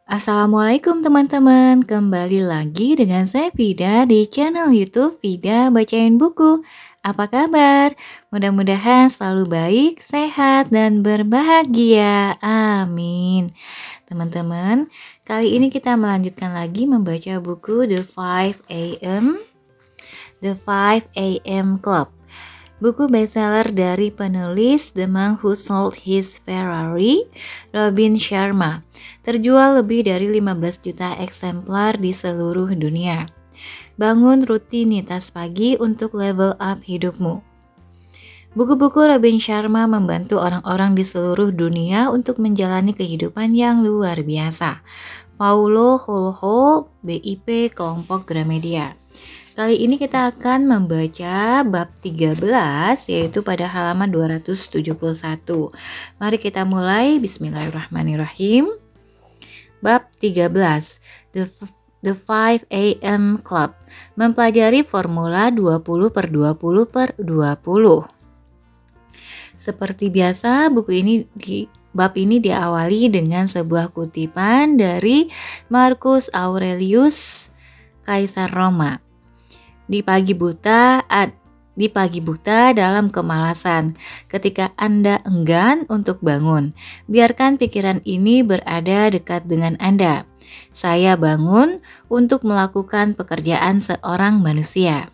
Assalamualaikum teman-teman, kembali lagi dengan saya Vida di channel YouTube Vida Bacain Buku. Apa kabar? Mudah-mudahan selalu baik, sehat, dan berbahagia. Amin. Teman-teman, kali ini kita melanjutkan lagi membaca buku The 5 AM Club. Buku bestseller dari penulis The Man Who Sold His Ferrari, Robin Sharma. Terjual lebih dari 15 juta eksemplar di seluruh dunia. Bangun rutinitas pagi untuk level up hidupmu. Buku-buku Robin Sharma membantu orang-orang di seluruh dunia untuk menjalani kehidupan yang luar biasa. Paulo Coelho, BIP, Kelompok Gramedia. Kali ini kita akan membaca bab 13 yaitu pada halaman 271. Mari kita mulai. Bismillahirrahmanirrahim. Bab 13. The 5 AM Club. Mempelajari formula 20/20/20. Seperti biasa, bab ini diawali dengan sebuah kutipan dari Marcus Aurelius, Kaisar Roma. Di pagi buta dalam kemalasan, ketika Anda enggan untuk bangun, biarkan pikiran ini berada dekat dengan Anda. Saya bangun untuk melakukan pekerjaan seorang manusia.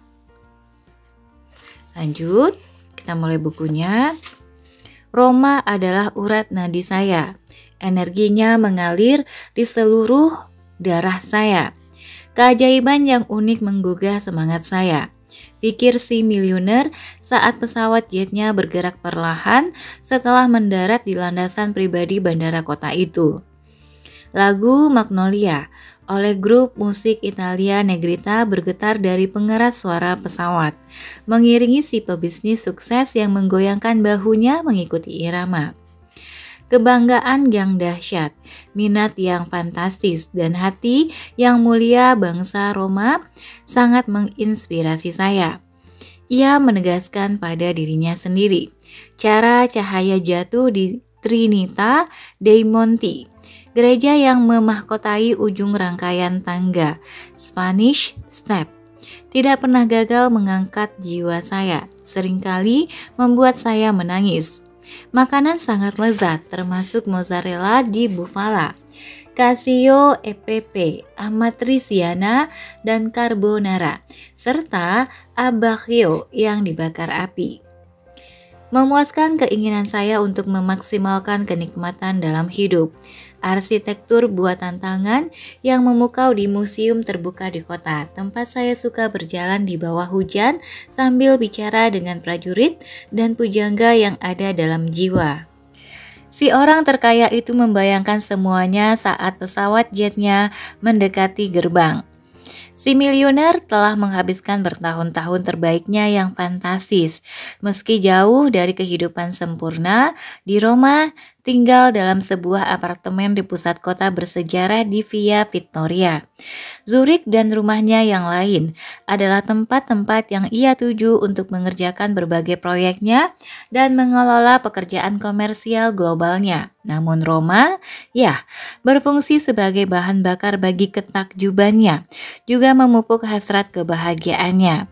Lanjut, kita mulai bukunya. Roma adalah urat nadi saya. Energinya mengalir di seluruh darah saya. Keajaiban yang unik menggugah semangat saya. Pikir si miliuner saat pesawat jetnya bergerak perlahan setelah mendarat di landasan pribadi bandara kota itu. Lagu Magnolia oleh grup musik Italia Negrita bergetar dari pengeras suara pesawat, mengiringi si pebisnis sukses yang menggoyangkan bahunya mengikuti irama. Kebanggaan yang dahsyat, minat yang fantastis, dan hati yang mulia bangsa Roma sangat menginspirasi saya. Ia menegaskan pada dirinya sendiri cara cahaya jatuh di Trinita dei Monti, gereja yang memahkotai ujung rangkaian tangga, Spanish Step. Tidak pernah gagal mengangkat jiwa saya, seringkali membuat saya menangis. Makanan sangat lezat, termasuk mozzarella di Bufala, Casio EPP, Amatriciana, dan carbonara, serta abacchio yang dibakar api. Memuaskan keinginan saya untuk memaksimalkan kenikmatan dalam hidup. Arsitektur buatan tangan yang memukau di museum terbuka di kota, tempat saya suka berjalan di bawah hujan sambil bicara dengan prajurit dan pujangga yang ada dalam jiwa. Si orang terkaya itu membayangkan semuanya saat pesawat jetnya mendekati gerbang. Si miliuner telah menghabiskan bertahun-tahun terbaiknya yang fantastis. Meski jauh dari kehidupan sempurna, di Roma tinggal dalam sebuah apartemen di pusat kota bersejarah di Via Vittoria. Zurich dan rumahnya yang lain adalah tempat-tempat yang ia tuju untuk mengerjakan berbagai proyeknya dan mengelola pekerjaan komersial globalnya. Namun Roma, berfungsi sebagai bahan bakar bagi ketakjubannya, juga memupuk hasrat kebahagiaannya.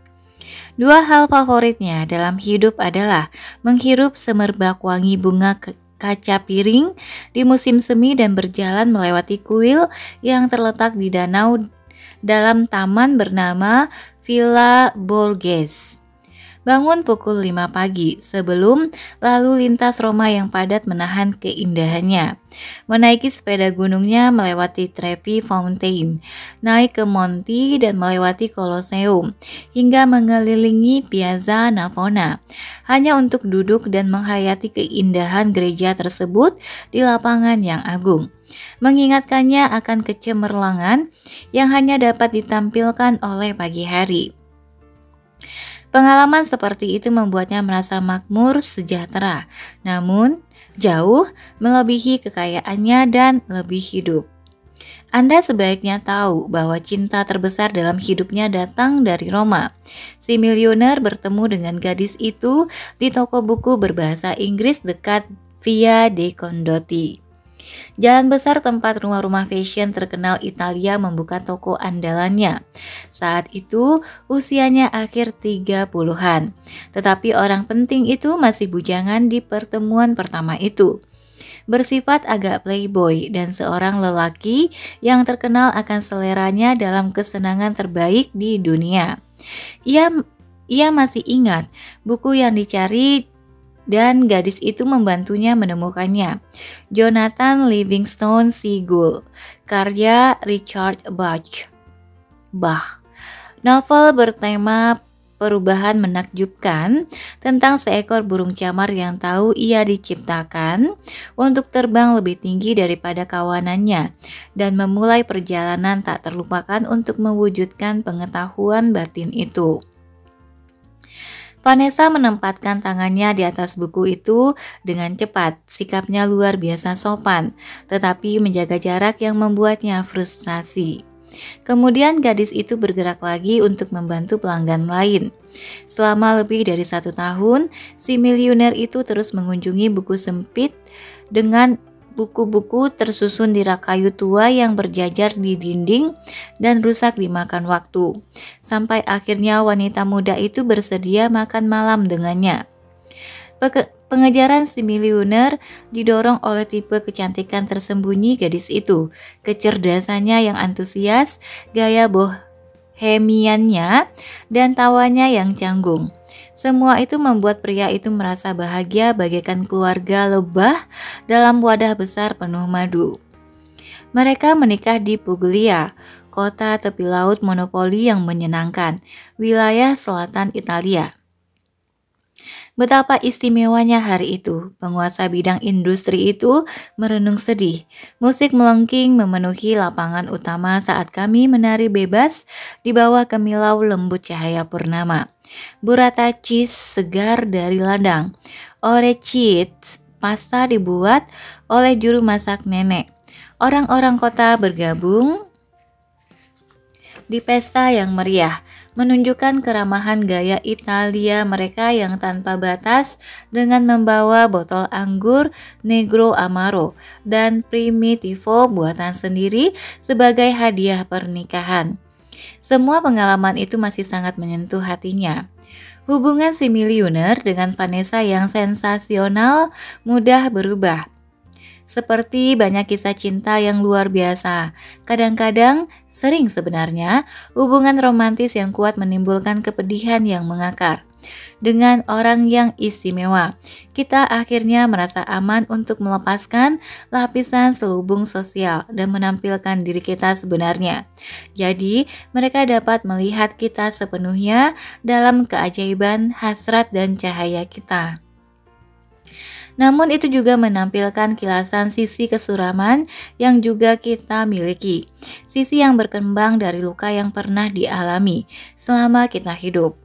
Dua hal favoritnya dalam hidup adalah menghirup semerbak wangi bunga kaca piring di musim semi dan berjalan melewati kuil yang terletak di danau dalam taman bernama Villa Borghese. Bangun pukul 5 pagi sebelum lalu lintas Roma yang padat menahan keindahannya. Menaiki sepeda gunungnya melewati Trevi Fountain, naik ke Monti dan melewati Colosseum, hingga mengelilingi Piazza Navona, hanya untuk duduk dan menghayati keindahan gereja tersebut di lapangan yang agung. Mengingatkannya akan kecemerlangan yang hanya dapat ditampilkan oleh pagi hari. Pengalaman seperti itu membuatnya merasa makmur, sejahtera, namun jauh melebihi kekayaannya dan lebih hidup. Anda sebaiknya tahu bahwa cinta terbesar dalam hidupnya datang dari Roma. Si miliuner bertemu dengan gadis itu di toko buku berbahasa Inggris dekat Via dei Condotti. Jalan besar tempat rumah-rumah fashion terkenal Italia membuka toko andalannya. Saat itu usianya akhir 30-an. Tetapi orang penting itu masih bujangan di pertemuan pertama itu. Bersifat agak playboy dan seorang lelaki yang terkenal akan seleranya dalam kesenangan terbaik di dunia. Ia ia masih ingat buku yang dicari dan gadis itu membantunya menemukannya. Jonathan Livingston Seagull, karya Richard Bach. Novel bertema perubahan menakjubkan tentang seekor burung camar yang tahu ia diciptakan untuk terbang lebih tinggi daripada kawanannya dan memulai perjalanan tak terlupakan untuk mewujudkan pengetahuan batin itu. Vanessa menempatkan tangannya di atas buku itu dengan cepat. Sikapnya luar biasa sopan, tetapi menjaga jarak yang membuatnya frustasi. Kemudian gadis itu bergerak lagi untuk membantu pelanggan lain. Selama lebih dari 1 tahun, si miliuner itu terus mengunjungi buku sempit dengan buku-buku tersusun di rak kayu tua yang berjajar di dinding dan rusak dimakan waktu. Sampai akhirnya wanita muda itu bersedia makan malam dengannya. Pengejaran si miliuner didorong oleh tipe kecantikan tersembunyi gadis itu, kecerdasannya yang antusias, gaya bohemiannya, dan tawanya yang canggung. Semua itu membuat pria itu merasa bahagia bagaikan keluarga lebah dalam wadah besar penuh madu. Mereka menikah di Puglia, kota tepi laut monopoli yang menyenangkan, wilayah selatan Italia. Betapa istimewanya hari itu, penguasa bidang industri itu merenung sedih. Musik melengking memenuhi lapangan utama saat kami menari bebas di bawah kemilau lembut cahaya purnama. Burrata cheese segar dari ladang. Orecchiette pasta dibuat oleh juru masak nenek. Orang-orang kota bergabung di pesta yang meriah, menunjukkan keramahan gaya Italia mereka yang tanpa batas dengan membawa botol anggur Negro Amaro dan Primitivo buatan sendiri sebagai hadiah pernikahan. Semua pengalaman itu masih sangat menyentuh hatinya. Hubungan si miliuner dengan Vanessa yang sensasional mudah berubah. Seperti banyak kisah cinta yang luar biasa, kadang-kadang, sering sebenarnya, hubungan romantis yang kuat menimbulkan kepedihan yang mengakar. Dengan orang yang istimewa, kita akhirnya merasa aman untuk melepaskan lapisan selubung sosial dan menampilkan diri kita sebenarnya. Jadi, mereka dapat melihat kita sepenuhnya dalam keajaiban, hasrat, dan cahaya kita. Namun itu juga menampilkan kilasan sisi kesuraman yang juga kita miliki. Sisi yang berkembang dari luka yang pernah dialami selama kita hidup.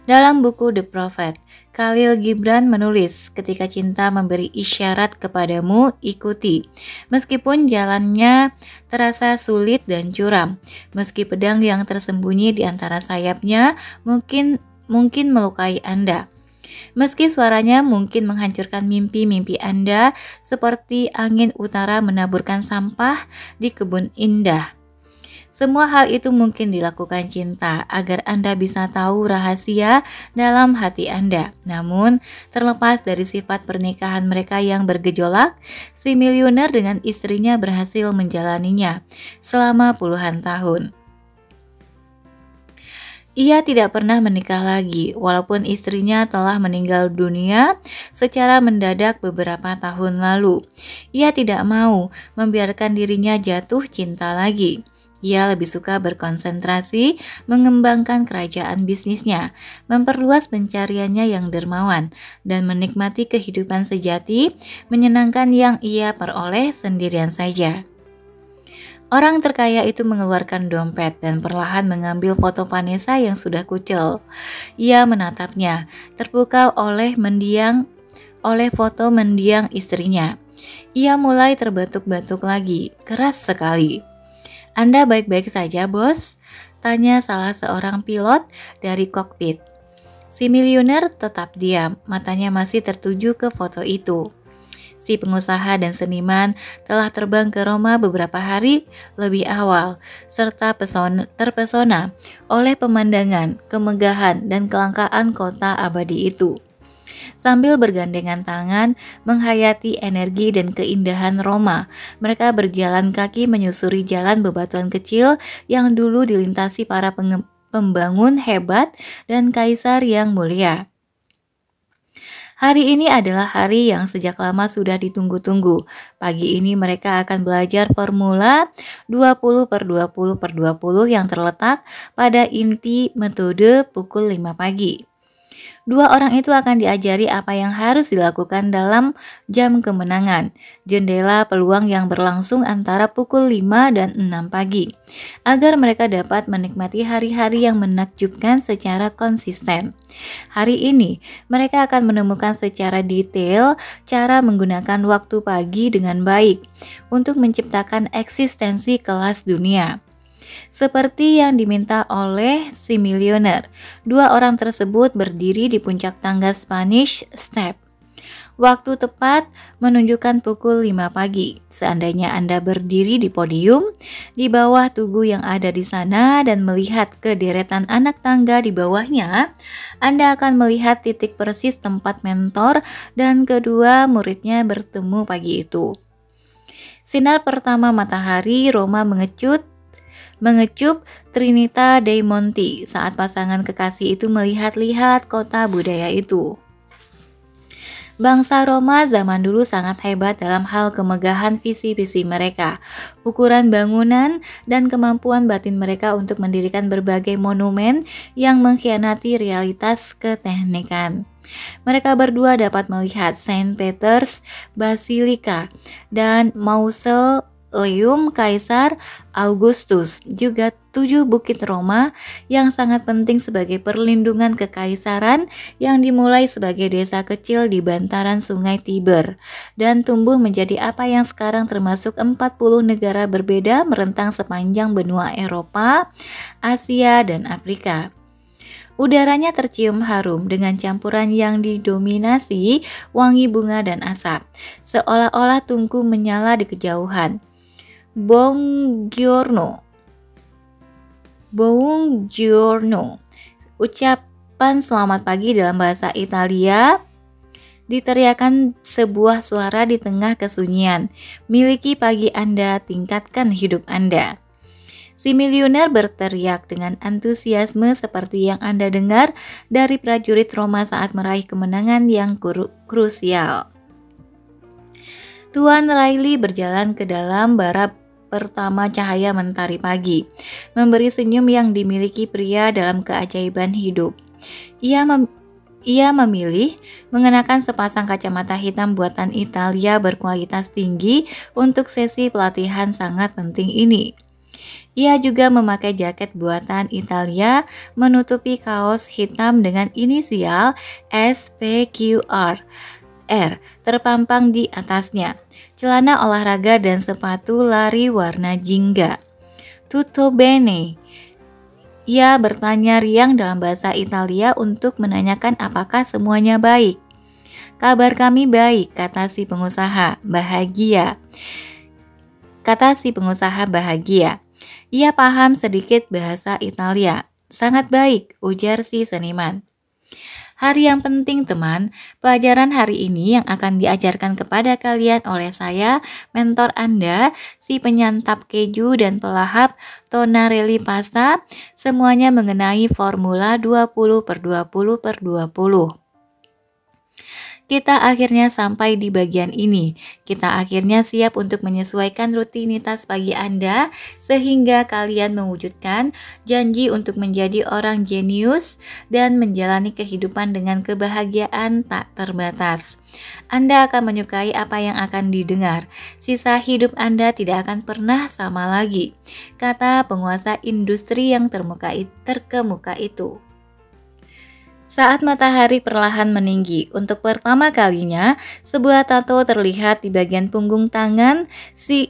Dalam buku The Prophet, Khalil Gibran menulis, ketika cinta memberi isyarat kepadamu, ikuti. Meskipun jalannya terasa sulit dan curam, meski pedang yang tersembunyi di antara sayapnya mungkin melukai Anda. Meski suaranya mungkin menghancurkan mimpi-mimpi Anda seperti angin utara menaburkan sampah di kebun indah. Semua hal itu mungkin dilakukan cinta agar Anda bisa tahu rahasia dalam hati Anda. Namun, terlepas dari sifat pernikahan mereka yang bergejolak, si miliuner dengan istrinya berhasil menjalaninya selama puluhan tahun. Ia tidak pernah menikah lagi, walaupun istrinya telah meninggal dunia secara mendadak beberapa tahun lalu. Ia tidak mau membiarkan dirinya jatuh cinta lagi. Ia lebih suka berkonsentrasi mengembangkan kerajaan bisnisnya, memperluas pencariannya yang dermawan, dan menikmati kehidupan sejati, menyenangkan yang ia peroleh sendirian saja. Orang terkaya itu mengeluarkan dompet dan perlahan mengambil foto Vanessa yang sudah kucel. Ia menatapnya, terpukau oleh foto mendiang istrinya. Ia mulai terbatuk-batuk lagi, keras sekali. "Anda baik-baik saja, bos?" tanya salah seorang pilot dari kokpit. Si miliuner tetap diam, matanya masih tertuju ke foto itu. Si pengusaha dan seniman telah terbang ke Roma beberapa hari lebih awal, serta terpesona oleh pemandangan, kemegahan, dan kelangkaan kota abadi itu. Sambil bergandengan tangan menghayati energi dan keindahan Roma, mereka berjalan kaki menyusuri jalan bebatuan kecil yang dulu dilintasi para pembangun hebat dan kaisar yang mulia. Hari ini adalah hari yang sejak lama sudah ditunggu-tunggu. Pagi ini mereka akan belajar formula 20/20/20 yang terletak pada inti metode pukul 5 pagi. Dua orang itu akan diajari apa yang harus dilakukan dalam jam kemenangan, jendela peluang yang berlangsung antara pukul 5 dan 6 pagi, agar mereka dapat menikmati hari-hari yang menakjubkan secara konsisten. Hari ini, mereka akan menemukan secara detail cara menggunakan waktu pagi dengan baik untuk menciptakan eksistensi kelas dunia. Seperti yang diminta oleh si milioner, dua orang tersebut berdiri di puncak tangga Spanish Step. Waktu tepat menunjukkan pukul 5 pagi. Seandainya Anda berdiri di podium, di bawah tugu yang ada di sana dan melihat ke deretan anak tangga di bawahnya, Anda akan melihat titik persis tempat mentor dan kedua muridnya bertemu pagi itu. Sinar pertama matahari Roma mengecup Trinita dei Monti saat pasangan kekasih itu melihat-lihat kota budaya itu. Bangsa Roma zaman dulu sangat hebat dalam hal kemegahan visi-visi mereka, ukuran bangunan, dan kemampuan batin mereka untuk mendirikan berbagai monumen yang mengkhianati realitas keteknikan. Mereka berdua dapat melihat Saint Peter's Basilica dan Mausoleum Kaisar Augustus, juga 7 bukit Roma yang sangat penting sebagai perlindungan kekaisaran yang dimulai sebagai desa kecil di bantaran sungai Tiber dan tumbuh menjadi apa yang sekarang termasuk 40 negara berbeda merentang sepanjang benua Eropa, Asia, dan Afrika. Udaranya tercium harum dengan campuran yang didominasi wangi bunga dan asap, seolah-olah tungku menyala di kejauhan. Buongiorno. Ucapan selamat pagi dalam bahasa Italia diteriakan sebuah suara di tengah kesunyian. Miliki pagi Anda, tingkatkan hidup Anda. Si milioner berteriak dengan antusiasme seperti yang Anda dengar dari prajurit Roma saat meraih kemenangan yang krusial. Tuan Riley berjalan ke dalam bara pertama cahaya mentari pagi, memberi senyum yang dimiliki pria dalam keajaiban hidup. Ia memilih mengenakan sepasang kacamata hitam buatan Italia berkualitas tinggi untuk sesi pelatihan sangat penting ini. Ia juga memakai jaket buatan Italia menutupi kaos hitam dengan inisial SPQR terpampang di atasnya, celana olahraga dan sepatu lari warna jingga. Tutto bene? Ia bertanya riang dalam bahasa Italia untuk menanyakan apakah semuanya baik. Kabar kami baik, kata si pengusaha bahagia. Ia paham sedikit bahasa Italia. Sangat baik, ujar si seniman. Hari yang penting teman, pelajaran hari ini yang akan diajarkan kepada kalian oleh saya, mentor Anda, si penyantap keju dan pelahap Tonarelli pasta, semuanya mengenai formula 20/20/20. Kita akhirnya sampai di bagian ini. Kita akhirnya siap untuk menyesuaikan rutinitas pagi Anda sehingga kalian mewujudkan janji untuk menjadi orang jenius dan menjalani kehidupan dengan kebahagiaan tak terbatas. Anda akan menyukai apa yang akan didengar. Sisa hidup Anda tidak akan pernah sama lagi, kata penguasa industri yang terkemuka itu. Saat matahari perlahan meninggi, untuk pertama kalinya sebuah tato terlihat di bagian punggung tangan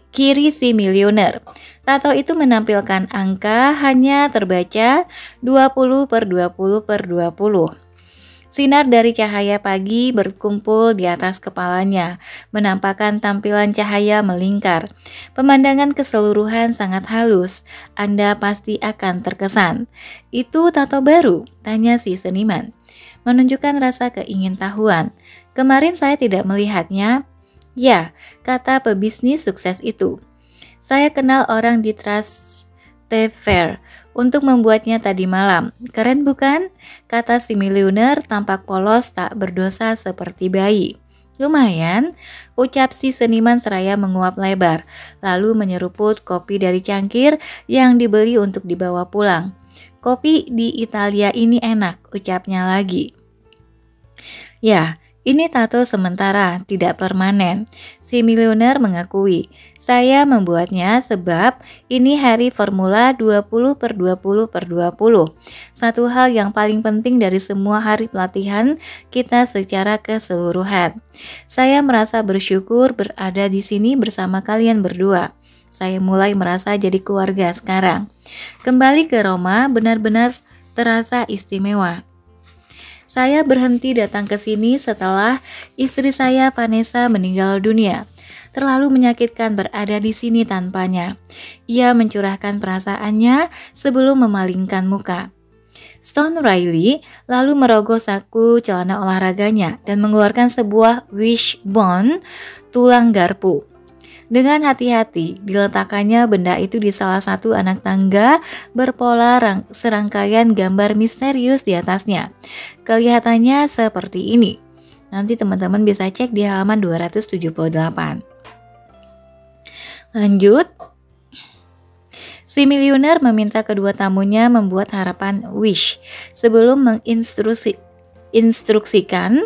kiri si milioner. Tato itu menampilkan angka hanya terbaca 20/20/20. Sinar dari cahaya pagi berkumpul di atas kepalanya, menampakkan tampilan cahaya melingkar. Pemandangan keseluruhan sangat halus, Anda pasti akan terkesan. Itu tato baru? Tanya si seniman, menunjukkan rasa keingintahuan. Kemarin saya tidak melihatnya. Ya, kata pebisnis sukses itu. Saya kenal orang di Trastevere untuk membuatnya tadi malam. Keren bukan? Kata si miliuner tampak polos tak berdosa seperti bayi. Lumayan, ucap si seniman seraya menguap lebar, lalu menyeruput kopi dari cangkir yang dibeli untuk dibawa pulang. Kopi di Italia ini enak, ucapnya lagi. Ya, ini tato sementara, tidak permanen. Si miliuner mengakui, saya membuatnya sebab ini hari formula 20/20/20. Satu hal yang paling penting dari semua hari pelatihan kita secara keseluruhan. Saya merasa bersyukur berada di sini bersama kalian berdua. Saya mulai merasa jadi keluarga sekarang. Kembali ke Roma benar-benar terasa istimewa. Saya berhenti datang ke sini setelah istri saya Vanessa meninggal dunia. Terlalu menyakitkan berada di sini tanpanya. Ia mencurahkan perasaannya sebelum memalingkan muka. Stone Riley lalu merogoh saku celana olahraganya dan mengeluarkan sebuah wishbone tulang garpu. Dengan hati-hati, diletakkannya benda itu di salah satu anak tangga berpola serangkaian gambar misterius di atasnya. Kelihatannya seperti ini. Nanti teman-teman bisa cek di halaman 278. Lanjut. Si miliuner meminta kedua tamunya membuat harapan wish sebelum instruksikan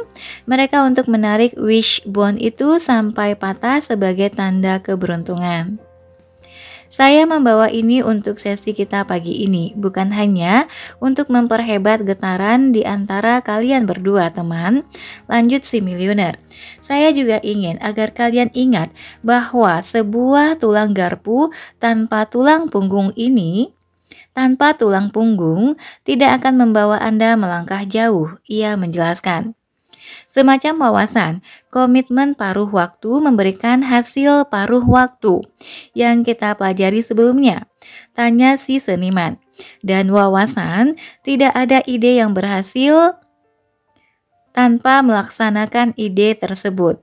mereka untuk menarik wishbone itu sampai patah sebagai tanda keberuntungan. Saya membawa ini untuk sesi kita pagi ini, bukan hanya untuk memperhebat getaran di antara kalian berdua, teman. Lanjut si miliuner. Saya juga ingin agar kalian ingat bahwa sebuah tulang garpu tanpa tulang punggung tidak akan membawa Anda melangkah jauh, ia menjelaskan. Semacam wawasan, komitmen paruh waktu memberikan hasil paruh waktu yang kita pelajari sebelumnya, tanya si seniman. Dan wawasan, tidak ada ide yang berhasil tanpa melaksanakan ide tersebut.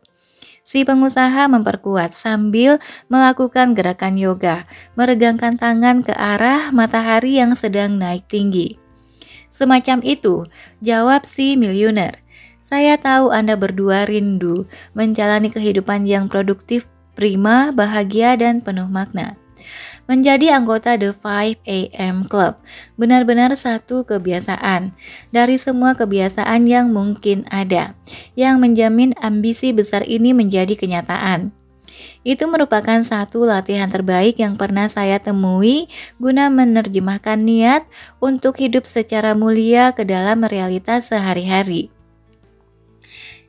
Si pengusaha memperkuat sambil melakukan gerakan yoga, meregangkan tangan ke arah matahari yang sedang naik tinggi. Semacam itu, jawab si miliuner. Saya tahu Anda berdua rindu menjalani kehidupan yang produktif, prima, bahagia, dan penuh makna. Menjadi anggota The 5 AM Club benar-benar satu kebiasaan dari semua kebiasaan yang mungkin ada, yang menjamin ambisi besar ini menjadi kenyataan. Itu merupakan satu latihan terbaik yang pernah saya temui guna menerjemahkan niat untuk hidup secara mulia ke dalam realitas sehari-hari.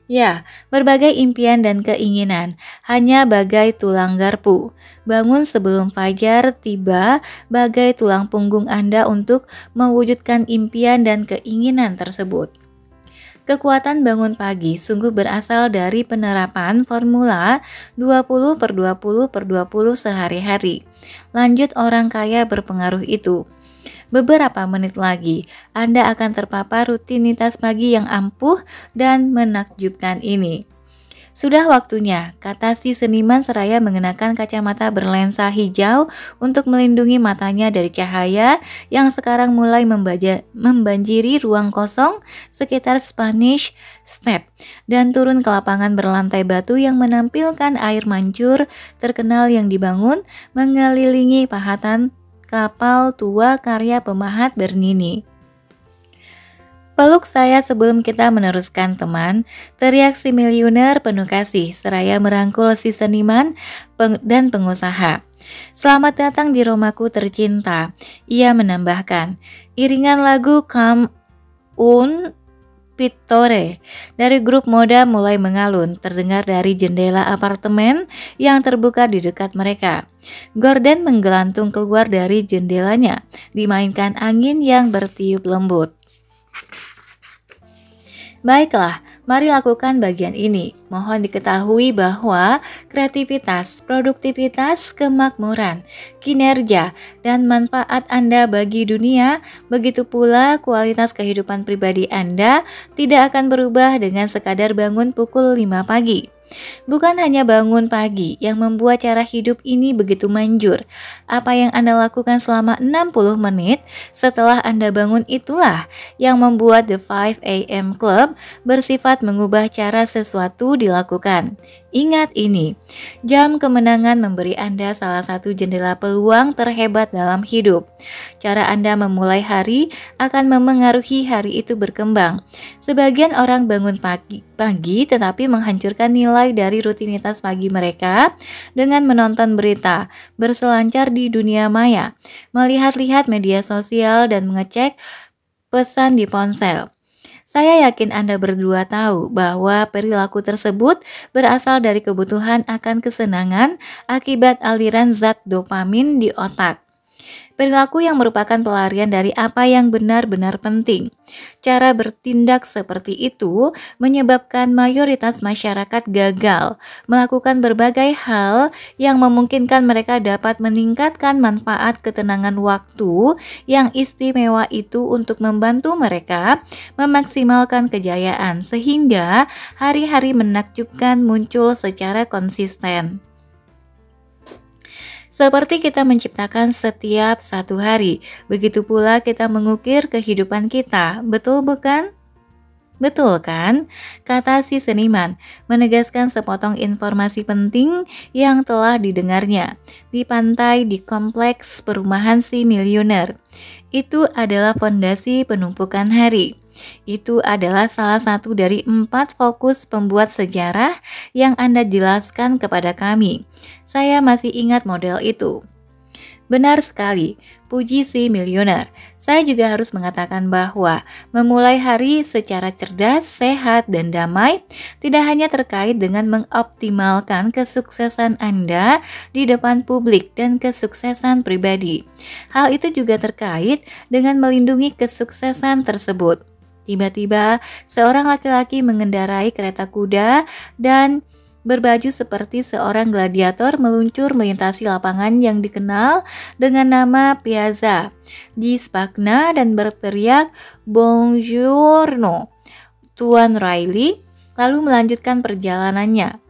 Ya, berbagai impian dan keinginan hanya bagai tulang garpu. Bangun sebelum fajar tiba bagai tulang punggung Anda untuk mewujudkan impian dan keinginan tersebut. Kekuatan bangun pagi sungguh berasal dari penerapan formula 20/20/20 sehari-hari. Lanjut orang kaya berpengaruh itu. Beberapa menit lagi, Anda akan terpapar rutinitas pagi yang ampuh dan menakjubkan ini. Sudah waktunya, kata si seniman seraya mengenakan kacamata berlensa hijau untuk melindungi matanya dari cahaya yang sekarang mulai membanjiri ruang kosong sekitar Spanish Step dan turun ke lapangan berlantai batu yang menampilkan air mancur terkenal yang dibangun mengelilingi pahatan kapal tua karya pemahat Bernini. Peluk saya sebelum kita meneruskan, teman, teriak si miliuner penuh kasih seraya merangkul si seniman dan pengusaha. Selamat datang di Romaku tercinta, ia menambahkan. Iringan lagu Come Un Pittore dari grup Moda mulai mengalun, terdengar dari jendela apartemen yang terbuka di dekat mereka. Gordon menggelantung keluar dari jendelanya, dimainkan angin yang bertiup lembut. Baiklah, mari lakukan bagian ini. Mohon diketahui bahwa kreativitas, produktivitas, kemakmuran, kinerja, dan manfaat Anda bagi dunia, begitu pula kualitas kehidupan pribadi Anda tidak akan berubah dengan sekadar bangun pukul 5 pagi. Bukan hanya bangun pagi yang membuat cara hidup ini begitu manjur. Apa yang Anda lakukan selama 60 menit setelah Anda bangun itulah yang membuat The 5 AM Club bersifat mengubah cara sesuatu dilakukan. Ingat ini, jam kemenangan memberi Anda salah satu jendela peluang terhebat dalam hidup. Cara Anda memulai hari akan memengaruhi hari itu berkembang. Sebagian orang bangun pagi tetapi menghancurkan nilai dari rutinitas pagi mereka dengan menonton berita, berselancar di dunia maya, melihat-lihat media sosial dan mengecek pesan di ponsel. Saya yakin Anda berdua tahu bahwa perilaku tersebut berasal dari kebutuhan akan kesenangan akibat aliran zat dopamin di otak. Perilaku yang merupakan pelarian dari apa yang benar-benar penting. Cara bertindak seperti itu menyebabkan mayoritas masyarakat gagal melakukan berbagai hal yang memungkinkan mereka dapat meningkatkan manfaat ketenangan waktu yang istimewa itu untuk membantu mereka memaksimalkan kejayaan sehingga hari-hari menakjubkan muncul secara konsisten. Seperti kita menciptakan setiap satu hari, begitu pula kita mengukir kehidupan kita, betul bukan? Betul kan? Kata si seniman, menegaskan sepotong informasi penting yang telah didengarnya di pantai di kompleks perumahan si miliuner. Itu adalah fondasi penumpukan hari. Itu adalah salah satu dari 4 fokus pembuat sejarah yang Anda jelaskan kepada kami. Saya masih ingat model itu. Benar sekali, puji si miliuner. Saya juga harus mengatakan bahwa memulai hari secara cerdas, sehat, dan damai tidak hanya terkait dengan mengoptimalkan kesuksesan Anda di depan publik dan kesuksesan pribadi. Hal itu juga terkait dengan melindungi kesuksesan tersebut. Tiba-tiba, seorang laki-laki mengendarai kereta kuda dan berbaju seperti seorang gladiator meluncur melintasi lapangan yang dikenal dengan nama Piazza di Spagna dan berteriak "Buongiorno, Tuan Riley", lalu melanjutkan perjalanannya.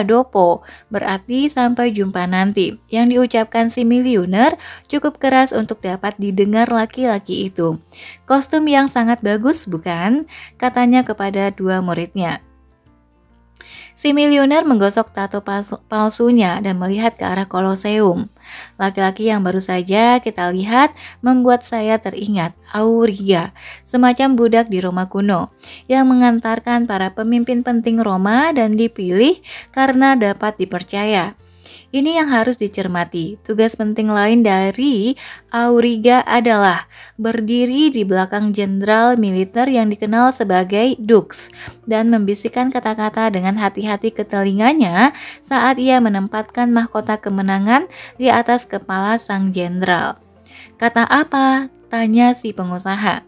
Dopo, berarti sampai jumpa nanti. Yang diucapkan si miliuner cukup keras untuk dapat didengar laki-laki itu. Kostum yang sangat bagus, bukan? Katanya kepada 2 muridnya. Si miliuner menggosok tato palsunya dan melihat ke arah Koloseum. Laki-laki yang baru saja kita lihat membuat saya teringat Auriga, semacam budak di Roma kuno yang mengantarkan para pemimpin penting Roma dan dipilih karena dapat dipercaya. Ini yang harus dicermati. Tugas penting lain dari Auriga adalah berdiri di belakang jenderal militer yang dikenal sebagai Dux dan membisikkan kata-kata dengan hati-hati ke telinganya saat ia menempatkan mahkota kemenangan di atas kepala sang jenderal. "Kata apa?" tanya si pengusaha.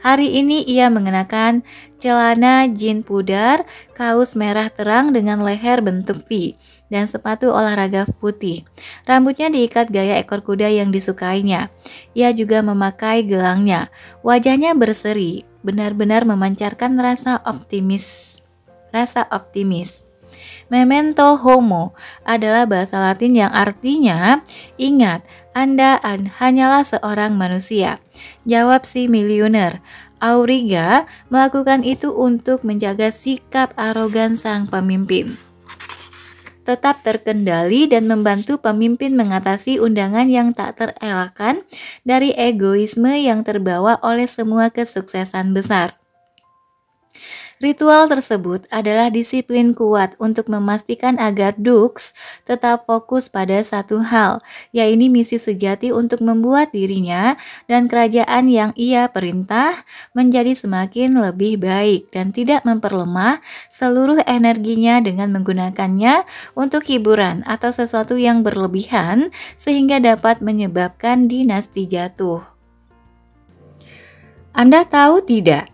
Hari ini ia mengenakan celana jean pudar, kaos merah terang dengan leher bentuk V, dan sepatu olahraga putih. Rambutnya diikat gaya ekor kuda yang disukainya. Ia juga memakai gelangnya. Wajahnya berseri, benar-benar memancarkan rasa optimis. Memento homo adalah bahasa Latin yang artinya, ingat, Anda hanyalah seorang manusia. Jawab si miliuner. Auriga melakukan itu untuk menjaga sikap arogan sang pemimpin. Tetap terkendali dan membantu pemimpin mengatasi undangan yang tak terelakkan dari egoisme yang terbawa oleh semua kesuksesan besar. Ritual tersebut adalah disiplin kuat untuk memastikan agar Dux tetap fokus pada satu hal, yaitu misi sejati untuk membuat dirinya dan kerajaan yang ia perintah menjadi semakin lebih baik dan tidak memperlemah seluruh energinya dengan menggunakannya untuk hiburan atau sesuatu yang berlebihan sehingga dapat menyebabkan dinasti jatuh. Anda tahu tidak?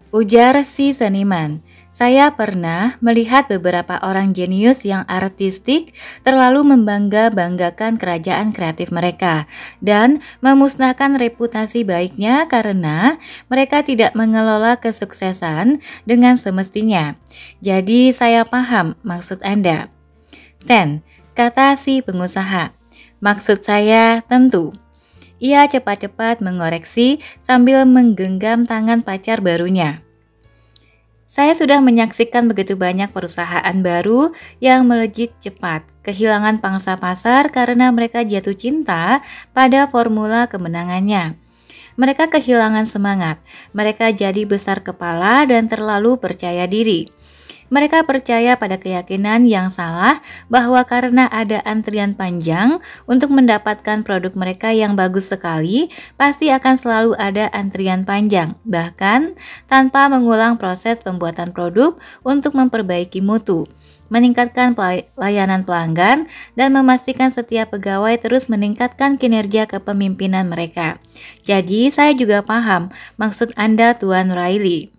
Ujar si seniman. Saya pernah melihat beberapa orang jenius yang artistik terlalu membangga-banggakan kerajaan kreatif mereka dan memusnahkan reputasi baiknya karena mereka tidak mengelola kesuksesan dengan semestinya. Jadi saya paham maksud Anda. Kata si pengusaha. Maksud saya tentu. Ia cepat-cepat mengoreksi sambil menggenggam tangan pacar barunya. Saya sudah menyaksikan begitu banyak perusahaan baru yang melejit cepat, kehilangan pangsa pasar karena mereka jatuh cinta pada formula kemenangannya. Mereka kehilangan semangat, mereka jadi besar kepala dan terlalu percaya diri. Mereka percaya pada keyakinan yang salah bahwa karena ada antrian panjang untuk mendapatkan produk mereka yang bagus sekali, pasti akan selalu ada antrian panjang, bahkan tanpa mengulang proses pembuatan produk untuk memperbaiki mutu, meningkatkan pelayanan pelanggan, dan memastikan setiap pegawai terus meningkatkan kinerja kepemimpinan mereka. Jadi saya juga paham maksud Anda, Tuan Riley.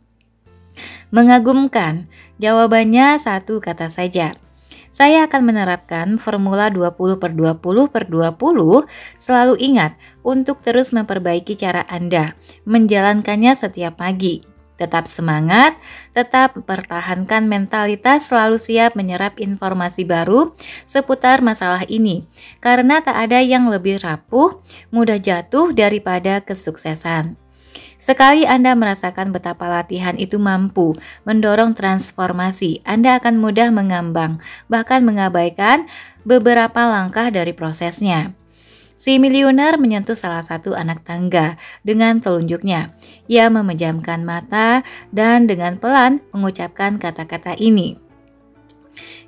Mengagumkan. Jawabannya satu kata saja. Saya akan menerapkan formula 20/20/20. Selalu ingat untuk terus memperbaiki cara Anda menjalankannya setiap pagi. Tetap semangat, tetap pertahankan mentalitas, selalu siap menyerap informasi baru seputar masalah ini. Karena tak ada yang lebih rapuh, mudah jatuh daripada kesuksesan. Sekali Anda merasakan betapa latihan itu mampu mendorong transformasi, Anda akan mudah mengambang, bahkan mengabaikan beberapa langkah dari prosesnya. Si miliuner menyentuh salah satu anak tangga dengan telunjuknya. Ia memejamkan mata dan dengan pelan mengucapkan kata-kata ini.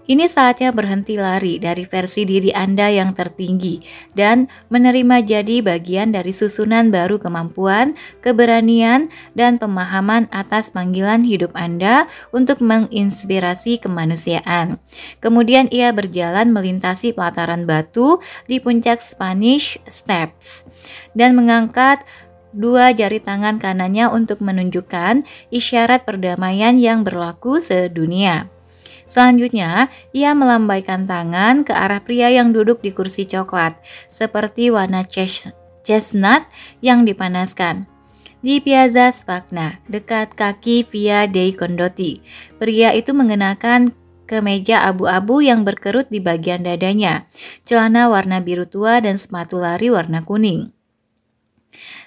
Ini saatnya berhenti lari dari versi diri Anda yang tertinggi dan menerima jadi bagian dari susunan baru kemampuan, keberanian, dan pemahaman atas panggilan hidup Anda untuk menginspirasi kemanusiaan. Kemudian ia berjalan melintasi pelataran batu di puncak Spanish Steps dan mengangkat dua jari tangan kanannya untuk menunjukkan isyarat perdamaian yang berlaku sedunia. Selanjutnya, ia melambaikan tangan ke arah pria yang duduk di kursi coklat, seperti warna chestnut yang dipanaskan. Di Piazza Spagna, dekat kaki Via dei Condotti, pria itu mengenakan kemeja abu-abu yang berkerut di bagian dadanya, celana warna biru tua dan sepatu lari warna kuning.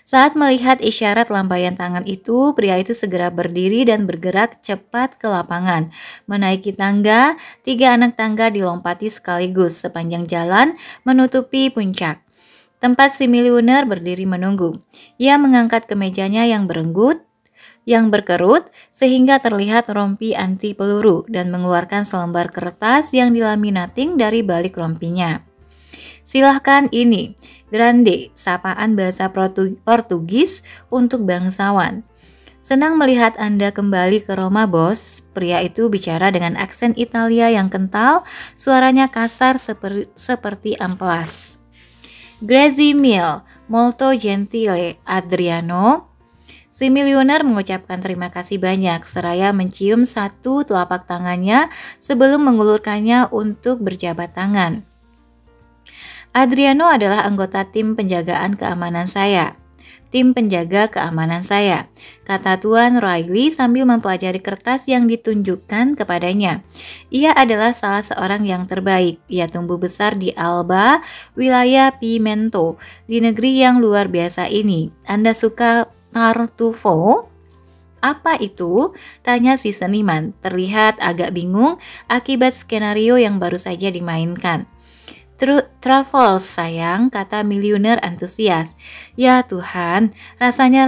Saat melihat isyarat lambaian tangan itu, pria itu segera berdiri dan bergerak cepat ke lapangan. Menaiki tangga, 3 anak tangga dilompati sekaligus sepanjang jalan menutupi puncak. Tempat si miliuner berdiri menunggu. Ia mengangkat kemejanya yang berkerut sehingga terlihat rompi anti peluru dan mengeluarkan selembar kertas yang dilaminating dari balik rompinya. Silahkan ini, grande, sapaan bahasa Portugis untuk bangsawan. Senang melihat Anda kembali ke Roma, bos. Pria itu bicara dengan aksen Italia yang kental, suaranya kasar seperti amplas. Grazie mille, molto gentile, Adriano. Si miliuner mengucapkan terima kasih banyak, seraya mencium satu telapak tangannya sebelum mengulurkannya untuk berjabat tangan. Adriano adalah anggota tim penjagaan keamanan saya. Tim penjaga keamanan saya, kata Tuan Riley sambil mempelajari kertas yang ditunjukkan kepadanya. Ia adalah salah seorang yang terbaik. Ia tumbuh besar di Alba, wilayah Pimento, di negeri yang luar biasa ini. Anda suka tartufo? Apa itu? Tanya si seniman, terlihat agak bingung akibat skenario yang baru saja dimainkan. Truffles sayang, kata miliuner antusias. Ya Tuhan, rasanya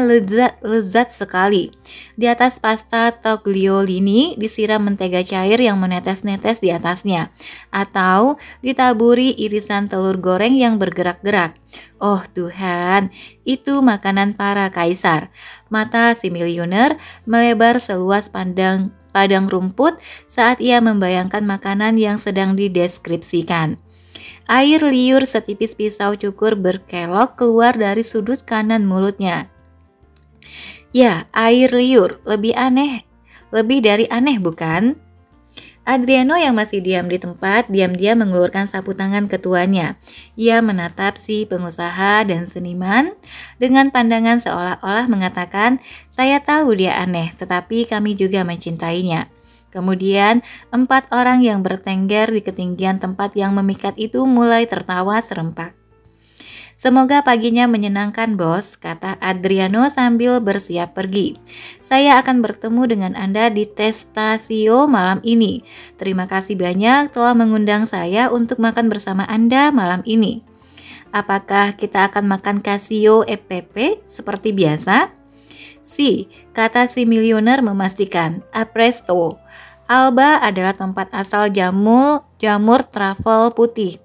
lezat sekali. Di atas pasta tagliolini disiram mentega cair yang menetes-netes di atasnya, atau ditaburi irisan telur goreng yang bergerak-gerak. Oh Tuhan, itu makanan para kaisar. Mata si miliuner melebar seluas padang rumput saat ia membayangkan makanan yang sedang dideskripsikan. Air liur setipis pisau cukur berkelok keluar dari sudut kanan mulutnya. Ya, air liur, lebih dari aneh bukan? Adriano yang masih diam di tempat, diam-diam mengulurkan sapu tangan ke tuannya. Ia menatap si pengusaha dan seniman dengan pandangan seolah-olah mengatakan, saya tahu dia aneh, tetapi kami juga mencintainya. Kemudian, 4 orang yang bertengger di ketinggian tempat yang memikat itu mulai tertawa serempak. Semoga paginya menyenangkan, Bos, kata Adriano sambil bersiap pergi. Saya akan bertemu dengan Anda di Testasio malam ini. Terima kasih banyak telah mengundang saya untuk makan bersama Anda malam ini. Apakah kita akan makan Casio EPP seperti biasa? Si, kata si miliuner memastikan. Apresto. Alba adalah tempat asal jamur truffle putih.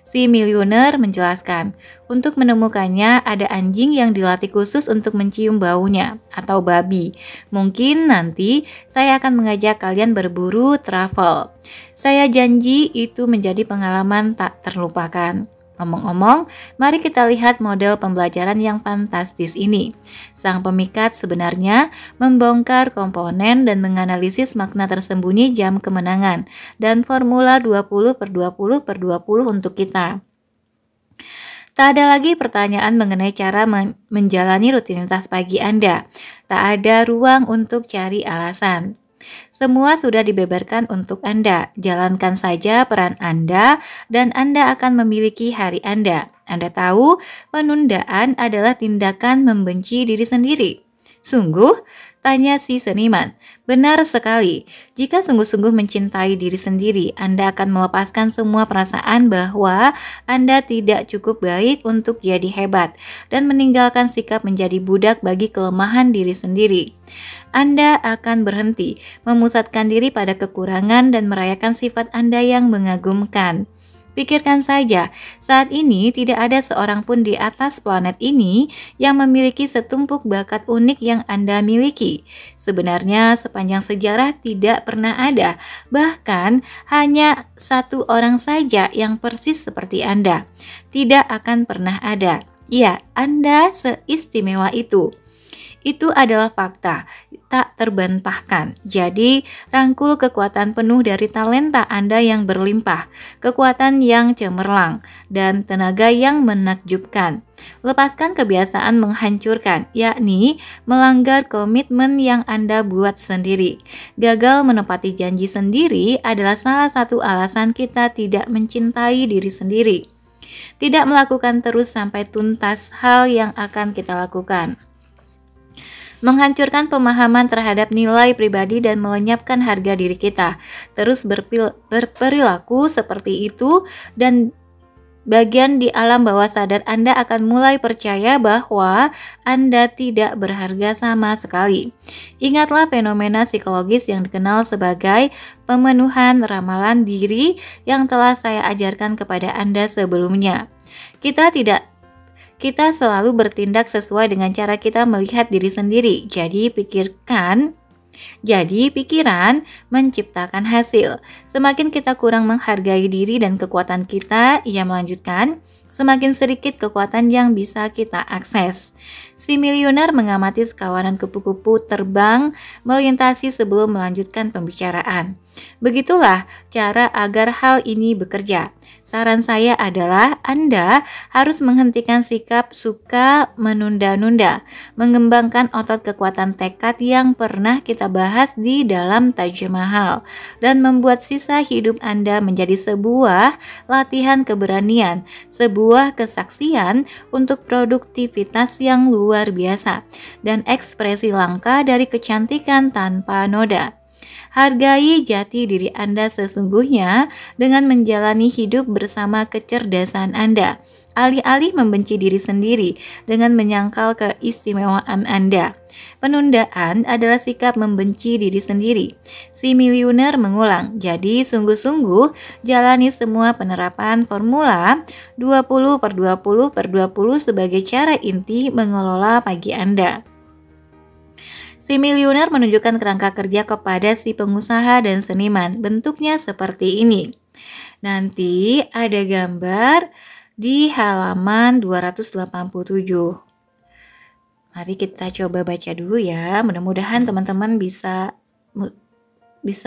Si miliuner menjelaskan, untuk menemukannya ada anjing yang dilatih khusus untuk mencium baunya, atau babi. Mungkin nanti saya akan mengajak kalian berburu truffle. Saya janji itu menjadi pengalaman tak terlupakan. Ngomong-ngomong, mari kita lihat model pembelajaran yang fantastis ini. Sang pemikat sebenarnya membongkar komponen dan menganalisis makna tersembunyi jam kemenangan dan formula 20/20/20 untuk kita. Tak ada lagi pertanyaan mengenai cara menjalani rutinitas pagi Anda. Tak ada ruang untuk cari alasan. Semua sudah dibeberkan untuk Anda. Jalankan saja peran Anda dan Anda akan memiliki hari Anda. Anda tahu, penundaan adalah tindakan membenci diri sendiri. Sungguh? Tanya si seniman. Benar sekali. Jika sungguh-sungguh mencintai diri sendiri, Anda akan melepaskan semua perasaan bahwa Anda tidak cukup baik untuk jadi hebat dan meninggalkan sikap menjadi budak bagi kelemahan diri sendiri. Anda akan berhenti memusatkan diri pada kekurangan dan merayakan sifat Anda yang mengagumkan. Pikirkan saja, saat ini tidak ada seorang pun di atas planet ini yang memiliki setumpuk bakat unik yang Anda miliki. Sebenarnya sepanjang sejarah tidak pernah ada, bahkan hanya satu orang saja yang persis seperti Anda. Tidak akan pernah ada. Ya, Anda seistimewa itu. Itu adalah fakta, tak terbantahkan. Jadi, rangkul kekuatan penuh dari talenta Anda yang berlimpah, kekuatan yang cemerlang, dan tenaga yang menakjubkan. Lepaskan kebiasaan menghancurkan, yakni melanggar komitmen yang Anda buat sendiri. Gagal menepati janji sendiri adalah salah satu alasan kita tidak mencintai diri sendiri. Tidak melakukan terus sampai tuntas hal yang akan kita lakukan. Menghancurkan pemahaman terhadap nilai pribadi dan melenyapkan harga diri kita. Terus berperilaku seperti itu dan bagian di alam bawah sadar Anda akan mulai percaya bahwa Anda tidak berharga sama sekali. Ingatlah fenomena psikologis yang dikenal sebagai pemenuhan ramalan diri yang telah saya ajarkan kepada Anda sebelumnya. Kita selalu bertindak sesuai dengan cara kita melihat diri sendiri. Jadi pikiran menciptakan hasil. Semakin kita kurang menghargai diri dan kekuatan kita, ia melanjutkan, semakin sedikit kekuatan yang bisa kita akses. Si miliuner mengamati sekawanan kupu-kupu terbang melintasi sebelum melanjutkan pembicaraan. Begitulah cara agar hal ini bekerja. Saran saya adalah Anda harus menghentikan sikap suka menunda-nunda, mengembangkan otot kekuatan tekad yang pernah kita bahas di dalam Taj Mahal, dan membuat sisa hidup Anda menjadi sebuah latihan keberanian, sebuah kesaksian untuk produktivitas yang luar biasa, dan ekspresi langka dari kecantikan tanpa noda. Hargai jati diri Anda sesungguhnya dengan menjalani hidup bersama kecerdasan Anda, alih-alih membenci diri sendiri dengan menyangkal keistimewaan Anda. Penundaan adalah sikap membenci diri sendiri. Si miliuner mengulang, jadi sungguh-sungguh jalani semua penerapan formula 20/20/20 sebagai cara inti mengelola pagi Anda. Si miliuner menunjukkan kerangka kerja kepada si pengusaha dan seniman. Bentuknya seperti ini. Nanti ada gambar di halaman 287. Mari kita coba baca dulu ya. Mudah-mudahan teman-teman bisa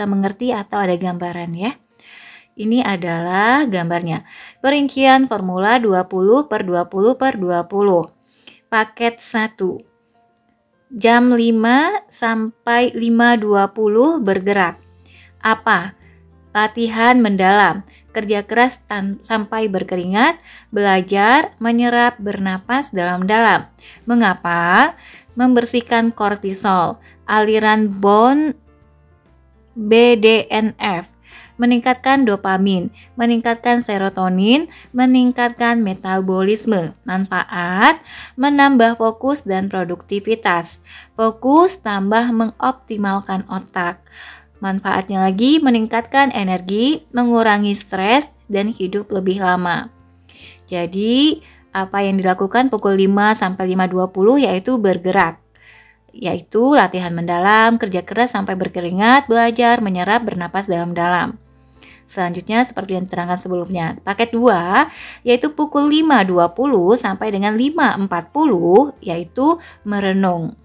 mengerti atau ada gambaran ya. Ini adalah gambarnya. Perincian formula 20/20/20. Paket 1. Jam 5 sampai 5.20 bergerak. Apa? Latihan mendalam, kerja keras sampai berkeringat, belajar, menyerap, bernapas dalam-dalam. Mengapa? Membersihkan kortisol, aliran BDNF, meningkatkan dopamin, meningkatkan serotonin, meningkatkan metabolisme. Manfaat, menambah fokus dan produktivitas. Fokus tambah mengoptimalkan otak. Manfaatnya lagi meningkatkan energi, mengurangi stres, dan hidup lebih lama. Jadi, apa yang dilakukan pukul 5 sampai 5.20 yaitu bergerak. Yaitu latihan mendalam, kerja keras sampai berkeringat, belajar, menyerap, bernapas dalam-dalam. Selanjutnya seperti yang diterangkan sebelumnya. Paket 2 yaitu pukul 5.20 sampai dengan 5.40 yaitu merenung.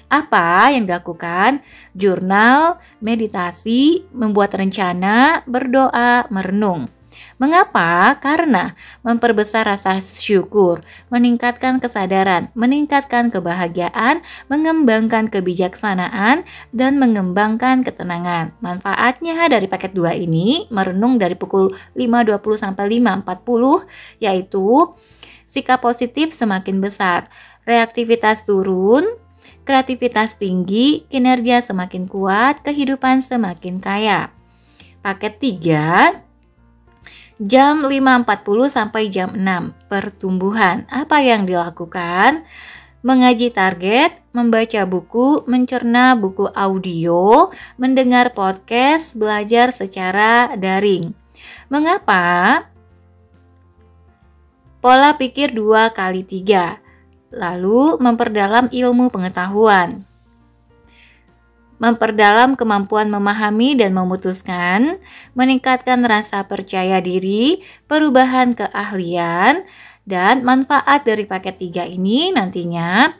Apa yang dilakukan? Jurnal, meditasi, membuat rencana, berdoa, merenung. Mengapa? Karena memperbesar rasa syukur, meningkatkan kesadaran, meningkatkan kebahagiaan, mengembangkan kebijaksanaan, dan mengembangkan ketenangan. Manfaatnya dari paket 2 ini, merenung dari pukul 5.20 sampai 5.40, yaitu sikap positif semakin besar, reaktivitas turun, kreativitas tinggi, kinerja semakin kuat, kehidupan semakin kaya. Paket 3, jam 5.40 sampai jam 6, pertumbuhan. Apa yang dilakukan? Mengaji target, membaca buku, mencerna buku audio, mendengar podcast, belajar secara daring. Mengapa? Pola pikir 2 kali 3. Lalu memperdalam ilmu pengetahuan, memperdalam kemampuan memahami dan memutuskan, meningkatkan rasa percaya diri, perubahan keahlian, dan manfaat dari paket 3 ini nantinya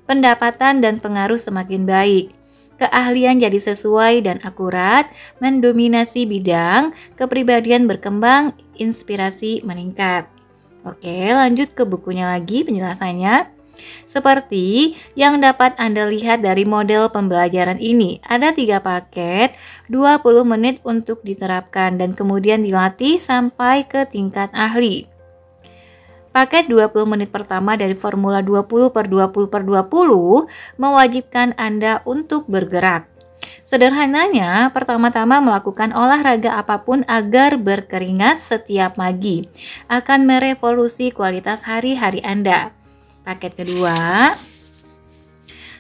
pendapatan dan pengaruh semakin baik. Keahlian jadi sesuai dan akurat, mendominasi bidang, kepribadian berkembang, inspirasi meningkat. Oke, lanjut ke bukunya lagi penjelasannya. Seperti yang dapat Anda lihat dari model pembelajaran ini, ada 3 paket, 20 menit untuk diterapkan dan kemudian dilatih sampai ke tingkat ahli. Paket 20 menit pertama dari formula 20/20/20 mewajibkan Anda untuk bergerak. Sederhananya, pertama-tama melakukan olahraga apapun agar berkeringat setiap pagi akan merevolusi kualitas hari-hari Anda. Paket kedua,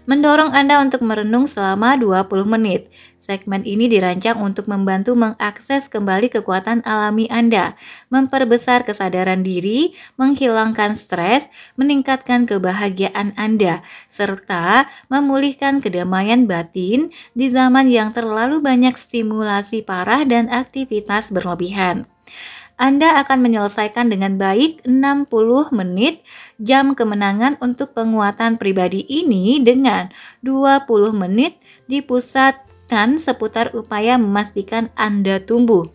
mendorong Anda untuk merenung selama 20 menit. Segmen ini dirancang untuk membantu mengakses kembali kekuatan alami Anda, memperbesar kesadaran diri, menghilangkan stres, meningkatkan kebahagiaan Anda, serta memulihkan kedamaian batin di zaman yang terlalu banyak stimulasi parah dan aktivitas berlebihan. Anda akan menyelesaikan dengan baik 60 menit jam kemenangan untuk penguatan pribadi ini dengan 20 menit dipusatkan seputar upaya memastikan Anda tumbuh.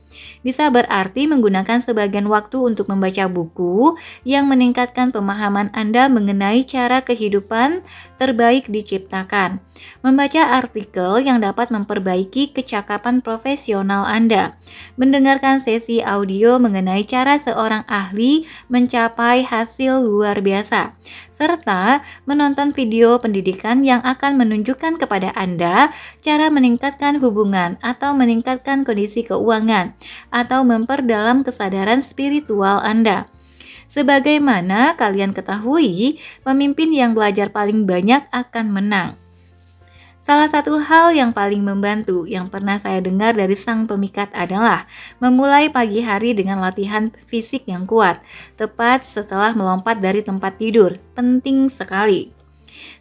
Bisa berarti menggunakan sebagian waktu untuk membaca buku yang meningkatkan pemahaman Anda mengenai cara kehidupan terbaik diciptakan. Membaca artikel yang dapat memperbaiki kecakapan profesional Anda. Mendengarkan sesi audio mengenai cara seorang ahli mencapai hasil luar biasa. Serta menonton video pendidikan yang akan menunjukkan kepada Anda cara meningkatkan hubungan atau meningkatkan kondisi keuangan atau memperdalam kesadaran spiritual Anda. Sebagaimana kalian ketahui, pemimpin yang belajar paling banyak akan menang. Salah satu hal yang paling membantu yang pernah saya dengar dari sang pemikat adalah memulai pagi hari dengan latihan fisik yang kuat, tepat setelah melompat dari tempat tidur. Penting sekali.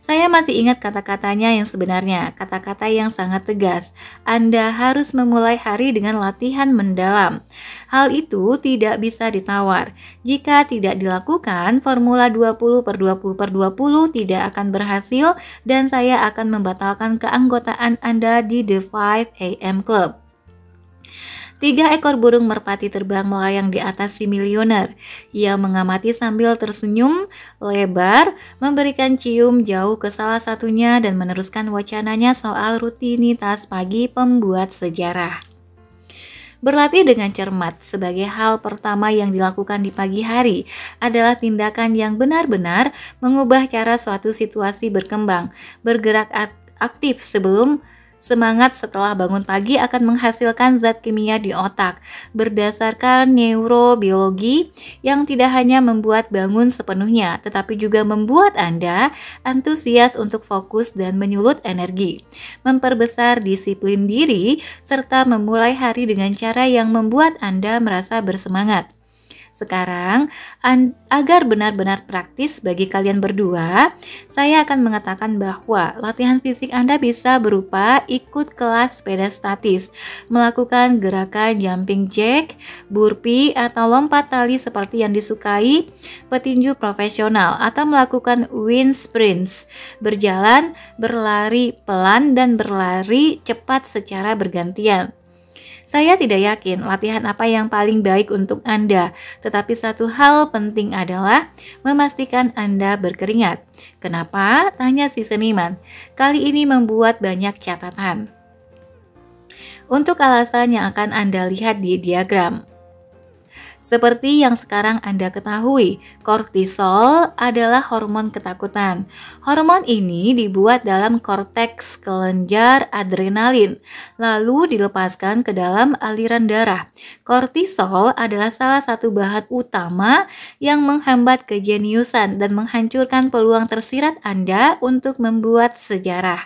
Saya masih ingat kata-katanya yang sebenarnya, kata-kata yang sangat tegas. Anda harus memulai hari dengan latihan mendalam. Hal itu tidak bisa ditawar. Jika tidak dilakukan, formula 20/20/20 tidak akan berhasil dan saya akan membatalkan keanggotaan Anda di The 5 AM Club. 3 ekor burung merpati terbang melayang di atas si milioner. Ia mengamati sambil tersenyum lebar, memberikan cium jauh ke salah satunya dan meneruskan wacananya soal rutinitas pagi pembuat sejarah. Berlatih dengan cermat sebagai hal pertama yang dilakukan di pagi hari adalah tindakan yang benar-benar mengubah cara suatu situasi berkembang. Bergerak aktif sebelum semangat setelah bangun pagi akan menghasilkan zat kimia di otak berdasarkan neurobiologi yang tidak hanya membuat bangun sepenuhnya, tetapi juga membuat Anda antusias untuk fokus dan menyulut energi, memperbesar disiplin diri, serta memulai hari dengan cara yang membuat Anda merasa bersemangat. Sekarang, agar benar-benar praktis bagi kalian berdua, saya akan mengatakan bahwa latihan fisik Anda bisa berupa ikut kelas sepeda statis, melakukan gerakan jumping jack, burpee, atau lompat tali seperti yang disukai petinju profesional, atau melakukan wind sprints, berjalan, berlari pelan, dan berlari cepat secara bergantian. Saya tidak yakin latihan apa yang paling baik untuk Anda, tetapi satu hal penting adalah memastikan Anda berkeringat. Kenapa? Tanya si seniman. Kali ini membuat banyak catatan. Untuk alasan yang akan Anda lihat di diagram. Seperti yang sekarang Anda ketahui, kortisol adalah hormon ketakutan. Hormon ini dibuat dalam korteks kelenjar adrenalin, lalu dilepaskan ke dalam aliran darah. Kortisol adalah salah satu bahan utama yang menghambat kejeniusan dan menghancurkan peluang tersirat Anda untuk membuat sejarah.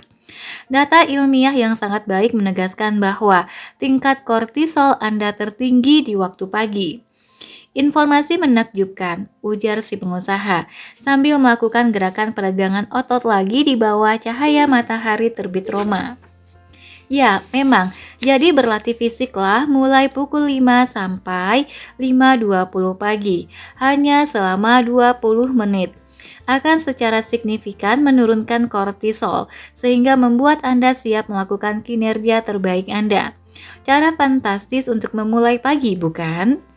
Data ilmiah yang sangat baik menegaskan bahwa tingkat kortisol Anda tertinggi di waktu pagi. Informasi menakjubkan, ujar si pengusaha, sambil melakukan gerakan peregangan otot lagi di bawah cahaya matahari terbit Roma. Ya, memang, jadi berlatih fisiklah mulai pukul 5 sampai 5.20 pagi, hanya selama 20 menit. Akan secara signifikan menurunkan kortisol, sehingga membuat Anda siap melakukan kinerja terbaik Anda. Cara fantastis untuk memulai pagi, bukan?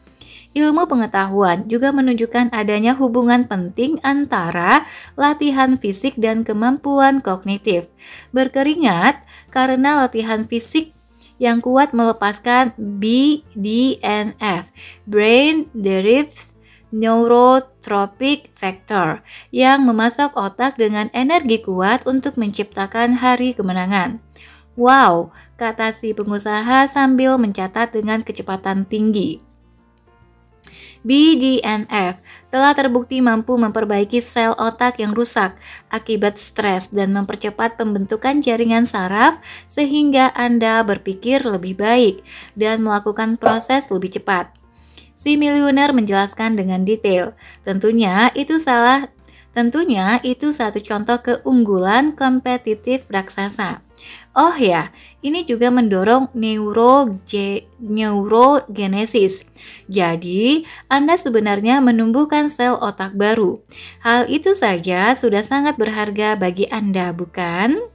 Ilmu pengetahuan juga menunjukkan adanya hubungan penting antara latihan fisik dan kemampuan kognitif. Berkeringat karena latihan fisik yang kuat melepaskan BDNF, Brain Derived Neurotrophic Factor, yang memasak otak dengan energi kuat untuk menciptakan hari kemenangan. Wow, kata si pengusaha sambil mencatat dengan kecepatan tinggi. BDNF telah terbukti mampu memperbaiki sel otak yang rusak akibat stres dan mempercepat pembentukan jaringan saraf sehingga Anda berpikir lebih baik dan melakukan proses lebih cepat. Si milioner menjelaskan dengan detail. Tentunya itu satu contoh keunggulan kompetitif raksasa. Oh ya, ini juga mendorong neurogenesis. Jadi, Anda sebenarnya menumbuhkan sel otak baru. Hal itu saja sudah sangat berharga bagi Anda, bukan?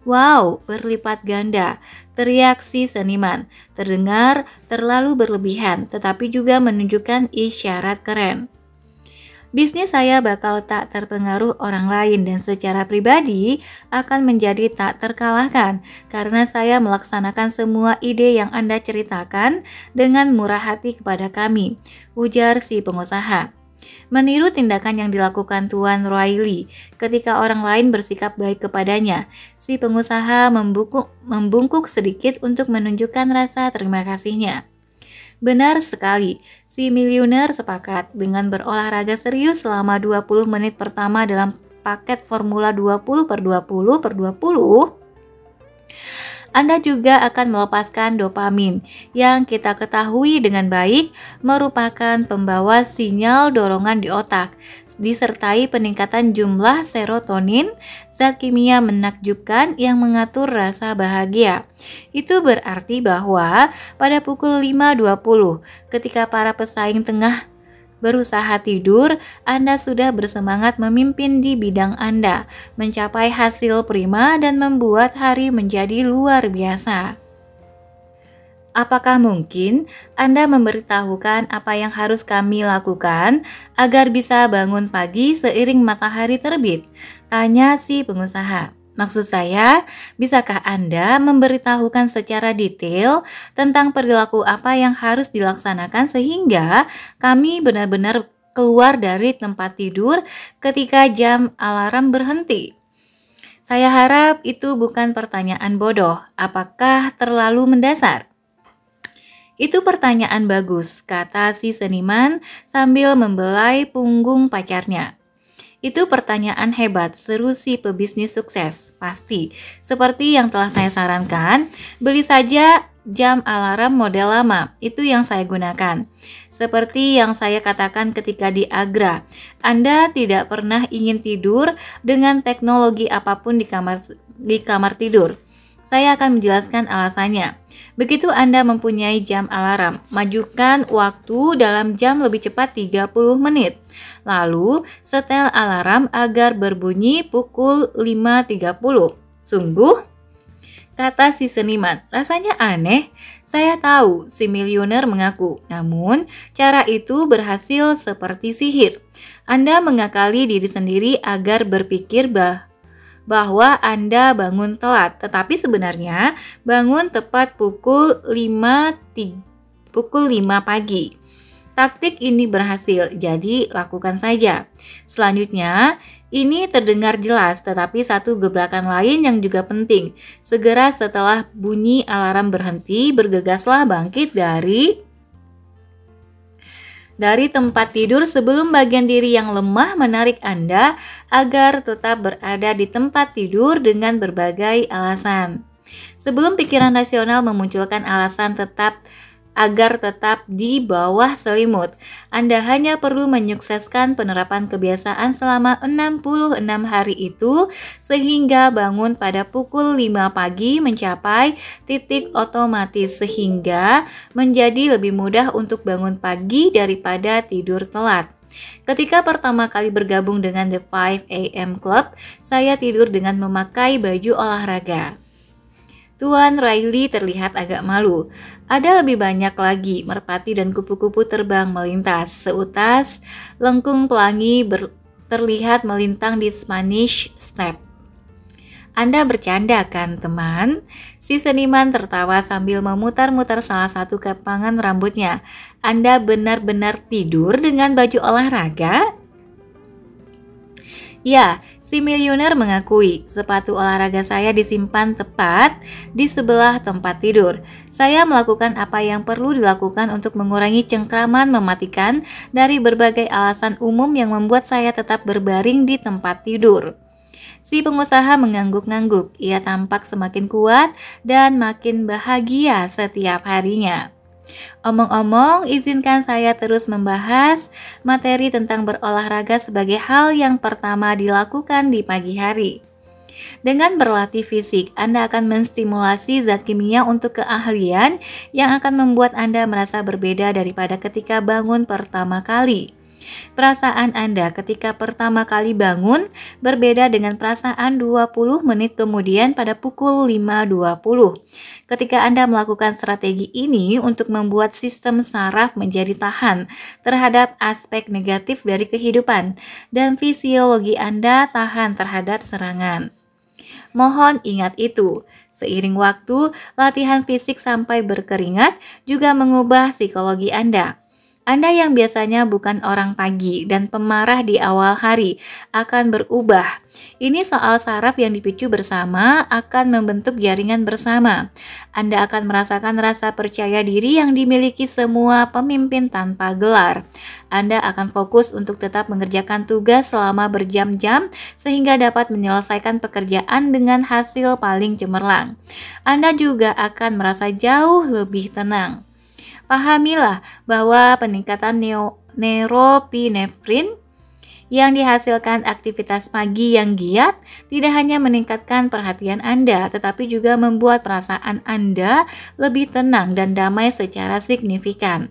Wow, berlipat ganda, teriak si seniman. Terdengar terlalu berlebihan, tetapi juga menunjukkan isyarat keren. Bisnis saya bakal tak terpengaruh orang lain dan secara pribadi akan menjadi tak terkalahkan karena saya melaksanakan semua ide yang Anda ceritakan dengan murah hati kepada kami, ujar si pengusaha. Meniru tindakan yang dilakukan Tuan Riley ketika orang lain bersikap baik kepadanya, si pengusaha membungkuk sedikit untuk menunjukkan rasa terima kasihnya. Benar sekali, si milioner sepakat dengan berolahraga serius selama 20 menit pertama dalam paket formula 20/20/20. Anda juga akan melepaskan dopamin yang kita ketahui dengan baik merupakan pembawa sinyal dorongan di otak. disertai peningkatan jumlah serotonin, zat kimia menakjubkan yang mengatur rasa bahagia. Itu berarti bahwa pada pukul 5.20 ketika para pesaing tengah berusaha tidur, Anda sudah bersemangat memimpin di bidang Anda, mencapai hasil prima dan membuat hari menjadi luar biasa. Apakah mungkin Anda memberitahukan apa yang harus kami lakukan agar bisa bangun pagi seiring matahari terbit? Tanya si pengusaha. Maksud saya, bisakah Anda memberitahukan secara detail tentang perilaku apa yang harus dilaksanakan sehingga kami benar-benar keluar dari tempat tidur ketika jam alarm berhenti? Saya harap itu bukan pertanyaan bodoh. Apakah terlalu mendasar? Itu pertanyaan bagus, kata si seniman sambil membelai punggung pacarnya. Itu pertanyaan hebat, seru si pebisnis sukses. Pasti, seperti yang telah saya sarankan, beli saja jam alarm model lama, itu yang saya gunakan. Seperti yang saya katakan ketika di Agra, Anda tidak pernah ingin tidur dengan teknologi apapun di kamar tidur. Saya akan menjelaskan alasannya. Begitu Anda mempunyai jam alarm, majukan waktu dalam jam lebih cepat 30 menit. Lalu, setel alarm agar berbunyi pukul 5.30. Sungguh? Kata si seniman, rasanya aneh. Saya tahu, si miliuner mengaku. Namun, cara itu berhasil seperti sihir. Anda mengakali diri sendiri agar berpikir bahwa Anda bangun telat, tetapi sebenarnya bangun tepat pukul 5 pagi. Taktik ini berhasil, jadi lakukan saja. Selanjutnya, ini terdengar jelas, tetapi satu gebrakan lain yang juga penting. Segera setelah bunyi alarm berhenti, bergegaslah bangkit dari tempat tidur sebelum bagian diri yang lemah menarik Anda agar tetap berada di tempat tidur dengan berbagai alasan. Sebelum pikiran rasional memunculkan alasan agar tetap di bawah selimut, Anda hanya perlu menyukseskan penerapan kebiasaan selama 66 hari itu sehingga bangun pada pukul 5 pagi mencapai titik otomatis sehingga menjadi lebih mudah untuk bangun pagi daripada tidur telat. Ketika pertama kali bergabung dengan The 5 AM Club, saya tidur dengan memakai baju olahraga. Tuan Riley terlihat agak malu. Ada lebih banyak lagi merpati dan kupu-kupu terbang melintas. Seutas lengkung pelangi terlihat melintang di Spanish Step. Anda bercanda kan, teman? Si seniman tertawa sambil memutar-mutar salah satu kepangan rambutnya. Anda benar-benar tidur dengan baju olahraga? Ya, si miliuner mengakui sepatu olahraga saya disimpan tepat di sebelah tempat tidur. Saya melakukan apa yang perlu dilakukan untuk mengurangi cengkraman mematikan dari berbagai alasan umum yang membuat saya tetap berbaring di tempat tidur. Si pengusaha mengangguk-ngangguk. Ia tampak semakin kuat dan makin bahagia setiap harinya. Omong-omong, izinkan saya terus membahas materi tentang berolahraga sebagai hal yang pertama dilakukan di pagi hari. Dengan berlatih fisik, Anda akan menstimulasi zat kimia untuk keahlian yang akan membuat Anda merasa berbeda daripada ketika bangun pertama kali. Perasaan Anda ketika pertama kali bangun berbeda dengan perasaan 20 menit kemudian pada pukul 5.20. Ketika Anda melakukan strategi ini untuk membuat sistem saraf menjadi tahan terhadap aspek negatif dari kehidupan dan fisiologi Anda tahan terhadap serangan. Mohon ingat itu. Seiring waktu, latihan fisik sampai berkeringat juga mengubah psikologi Anda. Anda yang biasanya bukan orang pagi dan pemarah di awal hari akan berubah. Ini soal saraf yang dipicu bersama akan membentuk jaringan bersama. Anda akan merasakan rasa percaya diri yang dimiliki semua pemimpin tanpa gelar. Anda akan fokus untuk tetap mengerjakan tugas selama berjam-jam sehingga dapat menyelesaikan pekerjaan dengan hasil paling cemerlang. Anda juga akan merasa jauh lebih tenang. Pahamilah bahwa peningkatan neuropinefrin yang dihasilkan aktivitas pagi yang giat tidak hanya meningkatkan perhatian Anda, tetapi juga membuat perasaan Anda lebih tenang dan damai secara signifikan.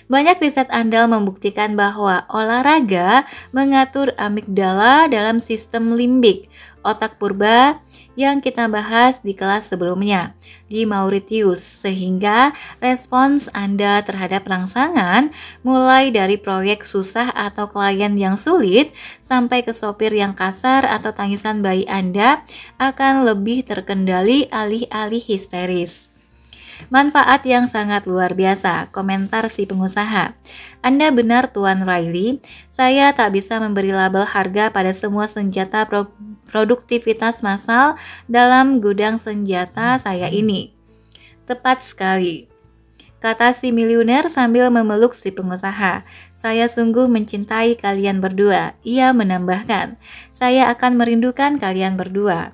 Banyak riset andal membuktikan bahwa olahraga mengatur amigdala dalam sistem limbik, otak purba yang kita bahas di kelas sebelumnya di Mauritius, sehingga respons Anda terhadap rangsangan mulai dari proyek susah atau klien yang sulit sampai ke sopir yang kasar atau tangisan bayi Anda akan lebih terkendali alih-alih histeris. Manfaat yang sangat luar biasa, komentar si pengusaha. Anda benar Tuan Riley, saya tak bisa memberi label harga pada semua senjata produktivitas massal dalam gudang senjata saya ini. Tepat sekali, kata si miliuner sambil memeluk si pengusaha. Saya sungguh mencintai kalian berdua. Ia menambahkan, saya akan merindukan kalian berdua.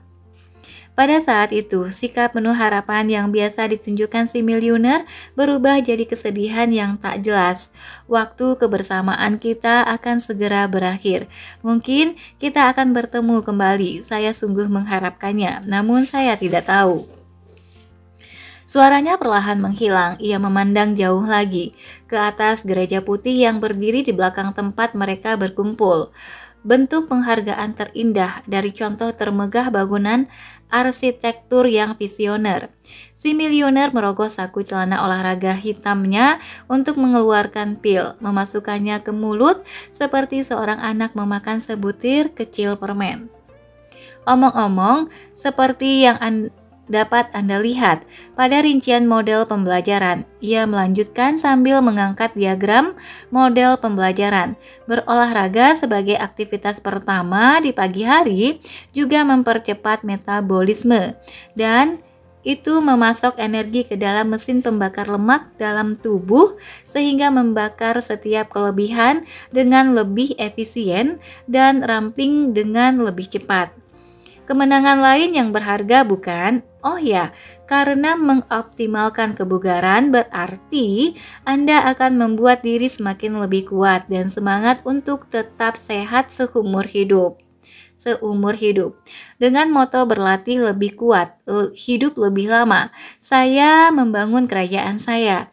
Pada saat itu, sikap penuh harapan yang biasa ditunjukkan si miliuner berubah jadi kesedihan yang tak jelas. Waktu kebersamaan kita akan segera berakhir. Mungkin kita akan bertemu kembali. Saya sungguh mengharapkannya, namun saya tidak tahu. Suaranya perlahan menghilang. Ia memandang jauh lagi ke atas gereja putih yang berdiri di belakang tempat mereka berkumpul. Bentuk penghargaan terindah dari contoh termegah bangunan arsitektur yang visioner. Si miliuner merogoh saku celana olahraga hitamnya untuk mengeluarkan pil, memasukkannya ke mulut seperti seorang anak memakan sebutir kecil permen. Omong-omong, seperti yang dapat Anda lihat pada rincian model pembelajaran. Ia melanjutkan sambil mengangkat diagram model pembelajaran. Berolahraga sebagai aktivitas pertama di pagi hari juga mempercepat metabolisme dan itu memasok energi ke dalam mesin pembakar lemak dalam tubuh sehingga membakar setiap kelebihan dengan lebih efisien dan ramping dengan lebih cepat. Kemenangan lain yang berharga bukan? Oh ya, karena mengoptimalkan kebugaran berarti Anda akan membuat diri semakin lebih kuat dan semangat untuk tetap sehat seumur hidup. Dengan moto berlatih lebih kuat, hidup lebih lama, saya membangun kerajaan saya.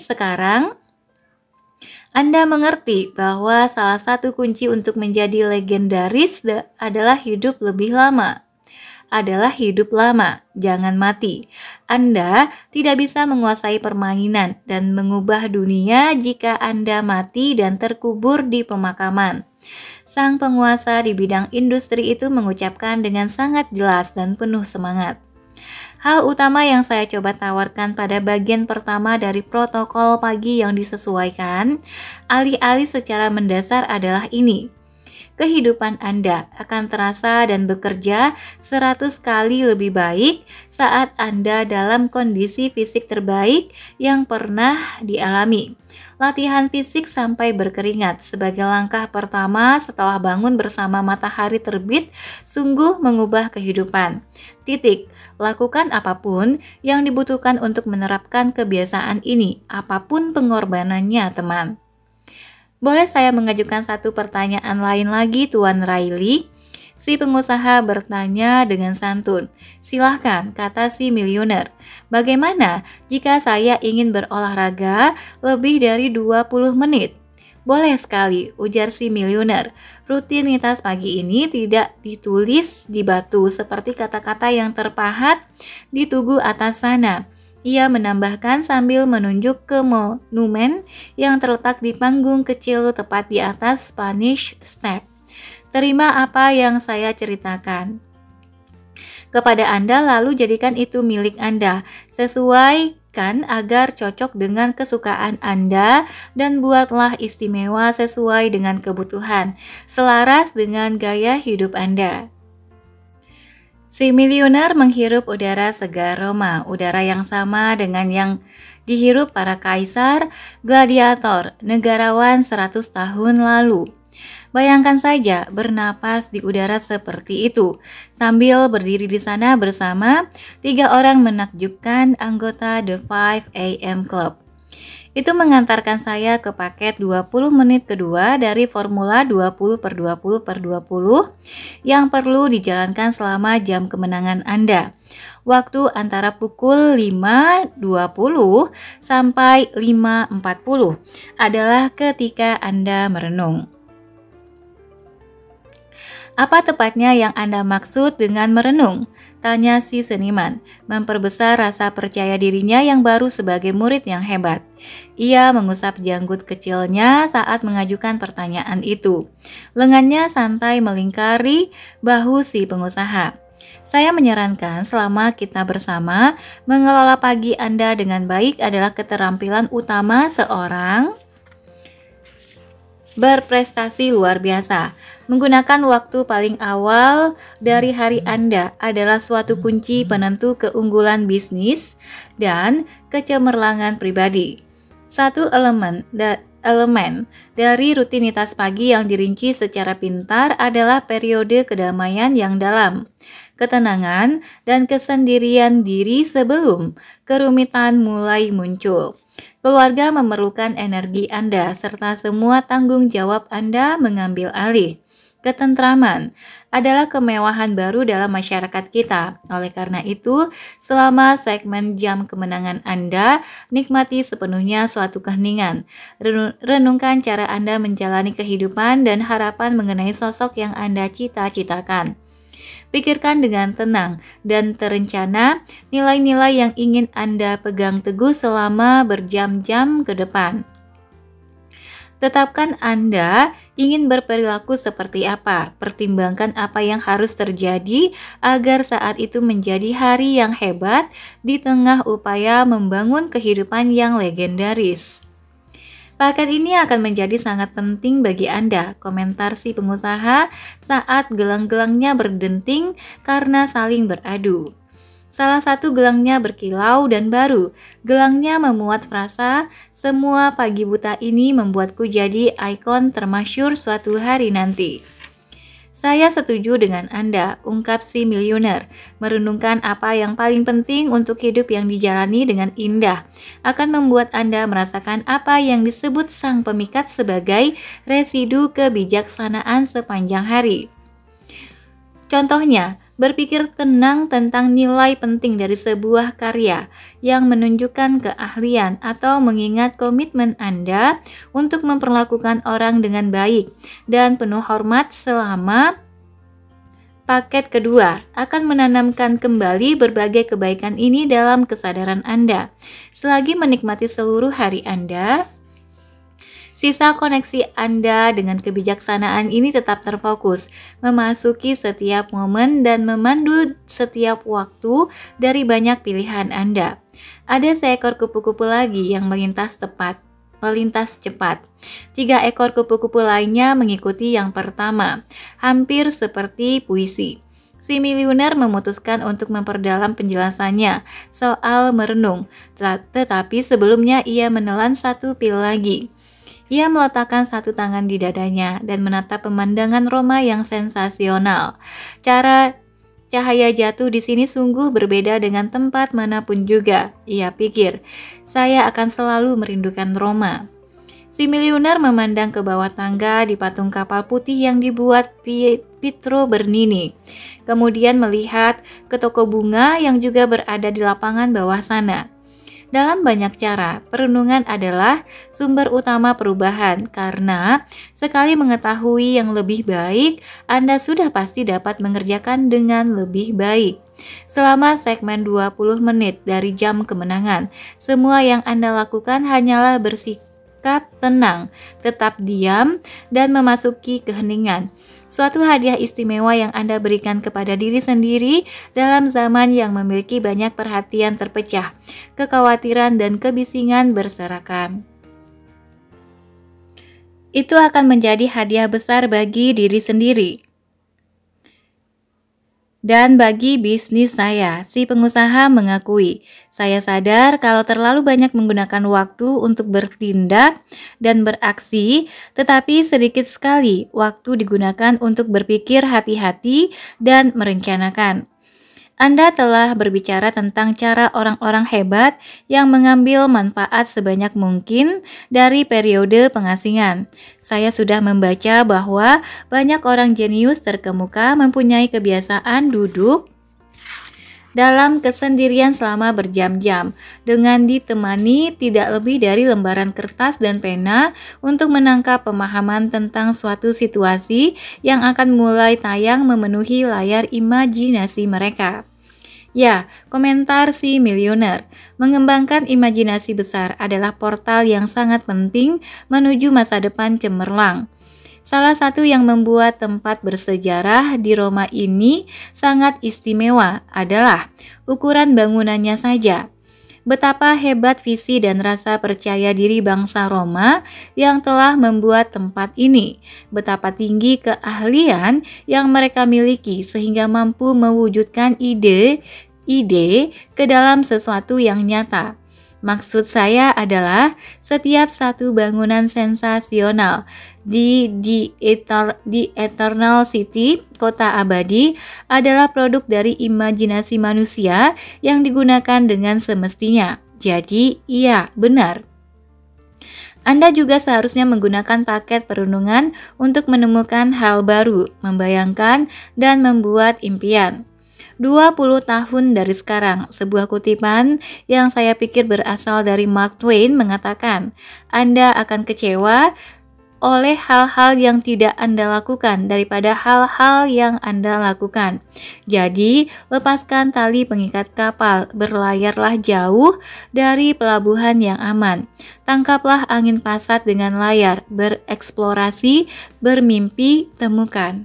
Sekarang Anda mengerti bahwa salah satu kunci untuk menjadi legendaris adalah hidup lebih lama. Jangan mati. Anda tidak bisa menguasai permainan dan mengubah dunia jika Anda mati dan terkubur di pemakaman. Sang penguasa di bidang industri itu mengucapkan dengan sangat jelas dan penuh semangat. Hal utama yang saya coba tawarkan pada bagian pertama dari protokol pagi yang disesuaikan, alih-alih secara mendasar adalah ini. Kehidupan Anda akan terasa dan bekerja 100 kali lebih baik saat Anda dalam kondisi fisik terbaik yang pernah dialami. Latihan fisik sampai berkeringat sebagai langkah pertama setelah bangun bersama matahari terbit sungguh mengubah kehidupan. Lakukan apapun yang dibutuhkan untuk menerapkan kebiasaan ini, apapun pengorbanannya, teman. Boleh saya mengajukan satu pertanyaan lain lagi, Tuan Riley? Si pengusaha bertanya dengan santun. Silahkan, kata si miliuner. Bagaimana jika saya ingin berolahraga lebih dari 20 menit? Boleh sekali, ujar si miliuner. Rutinitas pagi ini tidak ditulis di batu seperti kata-kata yang terpahat di tugu atas sana. Ia menambahkan sambil menunjuk ke monumen yang terletak di panggung kecil tepat di atas Spanish Step. Terima apa yang saya ceritakan kepada Anda, lalu jadikan itu milik Anda. Sesuaikan agar cocok dengan kesukaan Anda dan buatlah istimewa sesuai dengan kebutuhan, selaras dengan gaya hidup Anda. Si miliuner menghirup udara segar Roma, udara yang sama dengan yang dihirup para kaisar, gladiator, negarawan 100 tahun lalu. Bayangkan saja bernapas di udara seperti itu, sambil berdiri di sana bersama 3 orang menakjubkan anggota The 5 AM Club. Itu mengantarkan saya ke paket 20 menit kedua dari formula 20/20/20 yang perlu dijalankan selama jam kemenangan Anda. Waktu antara pukul 5.20 sampai 5.40 adalah ketika Anda merenung. Apa tepatnya yang Anda maksud dengan merenung? Tanya si seniman, memperbesar rasa percaya dirinya yang baru sebagai murid yang hebat. Ia mengusap janggut kecilnya saat mengajukan pertanyaan itu. Lengannya santai melingkari bahu si pengusaha. Saya menyarankan selama kita bersama, mengelola pagi Anda dengan baik adalah keterampilan utama seorang berprestasi luar biasa. Menggunakan waktu paling awal dari hari Anda adalah suatu kunci penentu keunggulan bisnis dan kecemerlangan pribadi. Satu elemen dari rutinitas pagi yang dirinci secara pintar adalah periode kedamaian yang dalam, ketenangan, dan kesendirian diri sebelum kerumitan mulai muncul. Keluarga memerlukan energi Anda serta semua tanggung jawab Anda mengambil alih. Ketentraman adalah kemewahan baru dalam masyarakat kita. Oleh karena itu, selama segmen jam kemenangan Anda, nikmati sepenuhnya suatu keheningan. Renungkan cara Anda menjalani kehidupan dan harapan mengenai sosok yang Anda cita-citakan. Pikirkan dengan tenang dan terencana nilai-nilai yang ingin Anda pegang teguh selama berjam-jam ke depan. Tetapkan Anda ingin berperilaku seperti apa, pertimbangkan apa yang harus terjadi agar saat itu menjadi hari yang hebat di tengah upaya membangun kehidupan yang legendaris. Paket ini akan menjadi sangat penting bagi Anda, komentar si pengusaha saat gelang-gelangnya berdenting karena saling beradu. Salah satu gelangnya berkilau dan baru. Gelangnya memuat frasa, semua pagi buta ini membuatku jadi ikon termasyhur suatu hari nanti. Saya setuju dengan Anda, ungkap si miliuner. Merenungkan apa yang paling penting untuk hidup yang dijalani dengan indah akan membuat Anda merasakan apa yang disebut sang pemikat sebagai residu kebijaksanaan sepanjang hari. Contohnya, berpikir tenang tentang nilai penting dari sebuah karya yang menunjukkan keahlian atau mengingat komitmen Anda untuk memperlakukan orang dengan baik dan penuh hormat selama paket kedua akan menanamkan kembali berbagai kebaikan ini dalam kesadaran Anda. Selagi menikmati seluruh hari Anda, sisa koneksi Anda dengan kebijaksanaan ini tetap terfokus, memasuki setiap momen dan memandu setiap waktu dari banyak pilihan Anda. Ada seekor kupu-kupu lagi yang melintas cepat. 3 ekor kupu-kupu lainnya mengikuti yang pertama, hampir seperti puisi. Si miliuner memutuskan untuk memperdalam penjelasannya soal merenung, tetapi sebelumnya ia menelan 1 pil lagi. Ia meletakkan 1 tangan di dadanya dan menatap pemandangan Roma yang sensasional. Cahaya jatuh di sini sungguh berbeda dengan tempat manapun juga. Ia pikir, saya akan selalu merindukan Roma. Si miliuner memandang ke bawah tangga di patung kapal putih yang dibuat Pietro Bernini. Kemudian melihat ke toko bunga yang juga berada di lapangan bawah sana. Dalam banyak cara, perenungan adalah sumber utama perubahan karena sekali mengetahui yang lebih baik, Anda sudah pasti dapat mengerjakan dengan lebih baik. Selama segmen 20 menit dari jam kemenangan, semua yang Anda lakukan hanyalah bersikap tenang, tetap diam, dan memasuki keheningan. Suatu hadiah istimewa yang Anda berikan kepada diri sendiri dalam zaman yang memiliki banyak perhatian terpecah, kekhawatiran dan kebisingan berserakan. Itu akan menjadi hadiah besar bagi diri sendiri dan bagi bisnis saya. Si pengusaha mengakui, saya sadar kalau terlalu banyak menggunakan waktu untuk bertindak dan beraksi, tetapi sedikit sekali waktu digunakan untuk berpikir hati-hati dan merencanakan. Anda telah berbicara tentang cara orang-orang hebat yang mengambil manfaat sebanyak mungkin dari periode pengasingan. Saya sudah membaca bahwa banyak orang jenius terkemuka mempunyai kebiasaan duduk dalam kesendirian selama berjam-jam, dengan ditemani tidak lebih dari lembaran kertas dan pena untuk menangkap pemahaman tentang suatu situasi yang akan mulai tayang memenuhi layar imajinasi mereka. Ya, komentar si miliuner, mengembangkan imajinasi besar adalah portal yang sangat penting menuju masa depan cemerlang. Salah satu yang membuat tempat bersejarah di Roma ini sangat istimewa adalah ukuran bangunannya saja. Betapa hebat visi dan rasa percaya diri bangsa Roma yang telah membuat tempat ini. Betapa tinggi keahlian yang mereka miliki sehingga mampu mewujudkan ide ke dalam sesuatu yang nyata. Maksud saya adalah setiap satu bangunan sensasional di Eternal City, kota abadi, adalah produk dari imajinasi manusia yang digunakan dengan semestinya. Jadi, iya, benar. Anda juga seharusnya menggunakan paket perundungan untuk menemukan hal baru, membayangkan, dan membuat impian. 20 tahun dari sekarang, sebuah kutipan yang saya pikir berasal dari Mark Twain mengatakan, Anda akan kecewa oleh hal-hal yang tidak Anda lakukan daripada hal-hal yang Anda lakukan. Jadi, lepaskan tali pengikat kapal, berlayarlah jauh dari pelabuhan yang aman. Tangkaplah angin pasat dengan layar, bereksplorasi, bermimpi, temukan.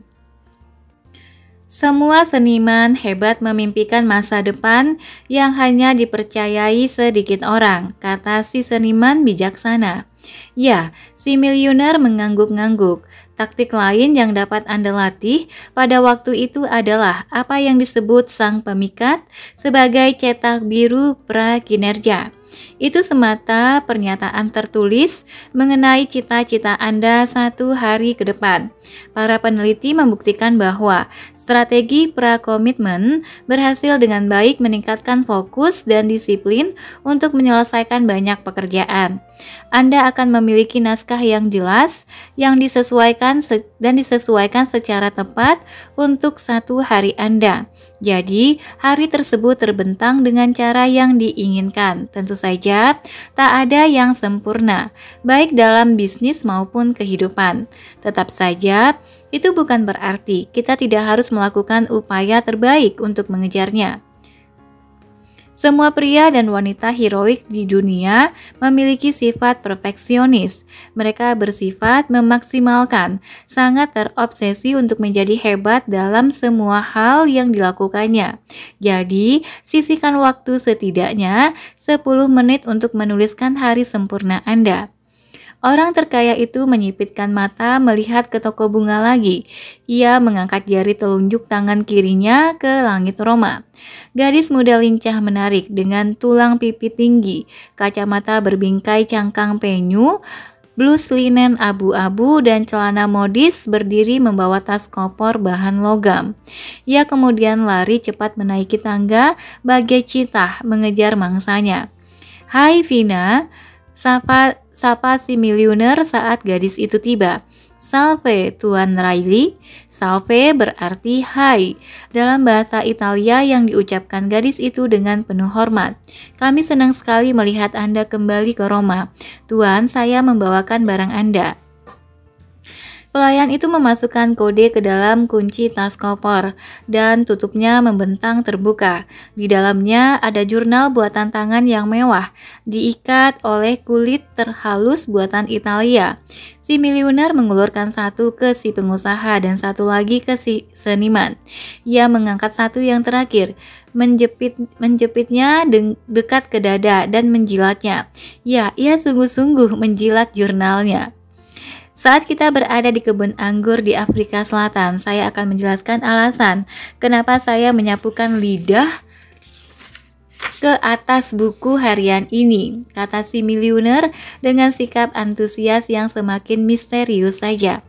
Semua seniman hebat memimpikan masa depan yang hanya dipercayai sedikit orang, kata si seniman bijaksana. Ya, si miliuner mengangguk-ngangguk. Taktik lain yang dapat Anda latih pada waktu itu adalah apa yang disebut sang pemikat sebagai cetak biru prakinerja. Itu semata pernyataan tertulis mengenai cita-cita Anda satu hari ke depan. Para peneliti membuktikan bahwa strategi pra-komitmen berhasil dengan baik meningkatkan fokus dan disiplin untuk menyelesaikan banyak pekerjaan. Anda akan memiliki naskah yang jelas yang disesuaikan secara tepat untuk satu hari Anda. Jadi, hari tersebut terbentang dengan cara yang diinginkan. Tentu saja, tak ada yang sempurna, baik dalam bisnis maupun kehidupan. Tetap saja, itu bukan berarti kita tidak harus melakukan upaya terbaik untuk mengejarnya. Semua pria dan wanita heroik di dunia memiliki sifat perfeksionis. Mereka bersifat memaksimalkan, sangat terobsesi untuk menjadi hebat dalam semua hal yang dilakukannya. Jadi, sisihkan waktu setidaknya 10 menit untuk menuliskan hari sempurna Anda. Orang terkaya itu menyipitkan mata melihat ke toko bunga lagi. Ia mengangkat jari telunjuk tangan kirinya ke langit Roma. Gadis muda lincah menarik dengan tulang pipi tinggi, kacamata berbingkai cangkang penyu, blus linen abu-abu dan celana modis berdiri membawa tas koper bahan logam. Ia kemudian lari cepat menaiki tangga bagai citah mengejar mangsanya. "Hai Vina," Sapa si miliuner saat gadis itu tiba. "Salve, Tuan Riley." Salve berarti hai dalam bahasa Italia yang diucapkan gadis itu dengan penuh hormat. "Kami senang sekali melihat Anda kembali ke Roma. Tuan, saya membawakan barang Anda." Pelayan itu memasukkan kode ke dalam kunci tas koper dan tutupnya membentang terbuka. Di dalamnya ada jurnal buatan tangan yang mewah, diikat oleh kulit terhalus buatan Italia. Si miliuner mengulurkan satu ke si pengusaha dan satu lagi ke si seniman. Ia mengangkat satu yang terakhir, menjepitnya dekat ke dada dan menjilatnya. Ya, ia sungguh-sungguh menjilat jurnalnya. Saat kita berada di kebun anggur di Afrika Selatan, saya akan menjelaskan alasan kenapa saya menyapukan lidah ke atas buku harian ini, kata si miliuner dengan sikap antusias yang semakin misterius saja.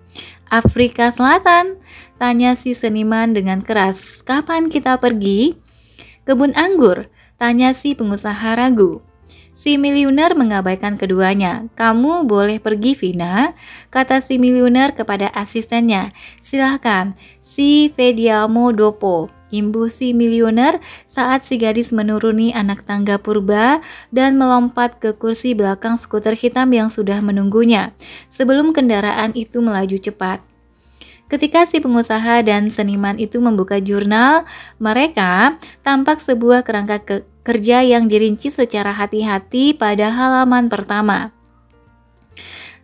"Afrika Selatan?" tanya si seniman dengan keras. "Kapan kita pergi?" Kebun anggur? Tanya si pengusaha ragu. Si miliuner mengabaikan keduanya. Kamu boleh pergi, Vina, kata si miliuner kepada asistennya. Silahkan, si Vediamo Dopo. Imbuh si miliuner saat si gadis menuruni anak tangga purba dan melompat ke kursi belakang skuter hitam yang sudah menunggunya sebelum kendaraan itu melaju cepat. Ketika si pengusaha dan seniman itu membuka jurnal, mereka tampak sebuah kerangka kerja yang dirinci secara hati-hati pada halaman pertama.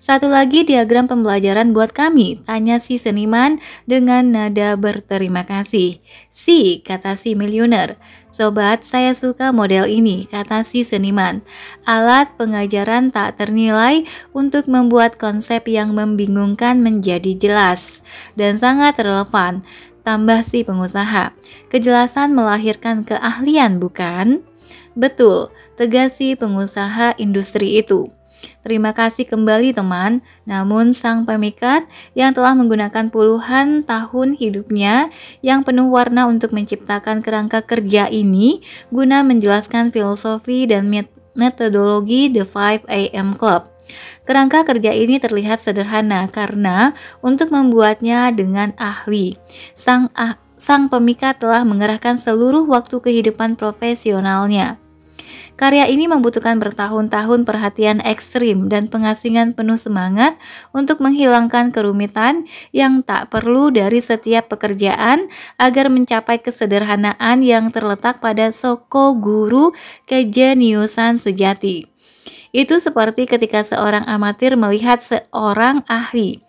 Satu lagi diagram pembelajaran buat kami, tanya si seniman dengan nada berterima kasih. Si, kata si miliuner. Sobat, saya suka model ini, kata si seniman. Alat pengajaran tak ternilai untuk membuat konsep yang membingungkan menjadi jelas dan sangat relevan, tambah si pengusaha. Kejelasan melahirkan keahlian, bukan? Betul, tegas si pengusaha industri itu. Terima kasih kembali teman, namun sang pemikat yang telah menggunakan puluhan tahun hidupnya yang penuh warna untuk menciptakan kerangka kerja ini guna menjelaskan filosofi dan metodologi The 5 AM Club. Kerangka kerja ini terlihat sederhana karena untuk membuatnya dengan ahli, sang pemikat telah mengerahkan seluruh waktu kehidupan profesionalnya. Karya ini membutuhkan bertahun-tahun perhatian ekstrim dan pengasingan penuh semangat untuk menghilangkan kerumitan yang tak perlu dari setiap pekerjaan agar mencapai kesederhanaan yang terletak pada soko guru kejeniusan sejati. Itu seperti ketika seorang amatir melihat seorang ahli.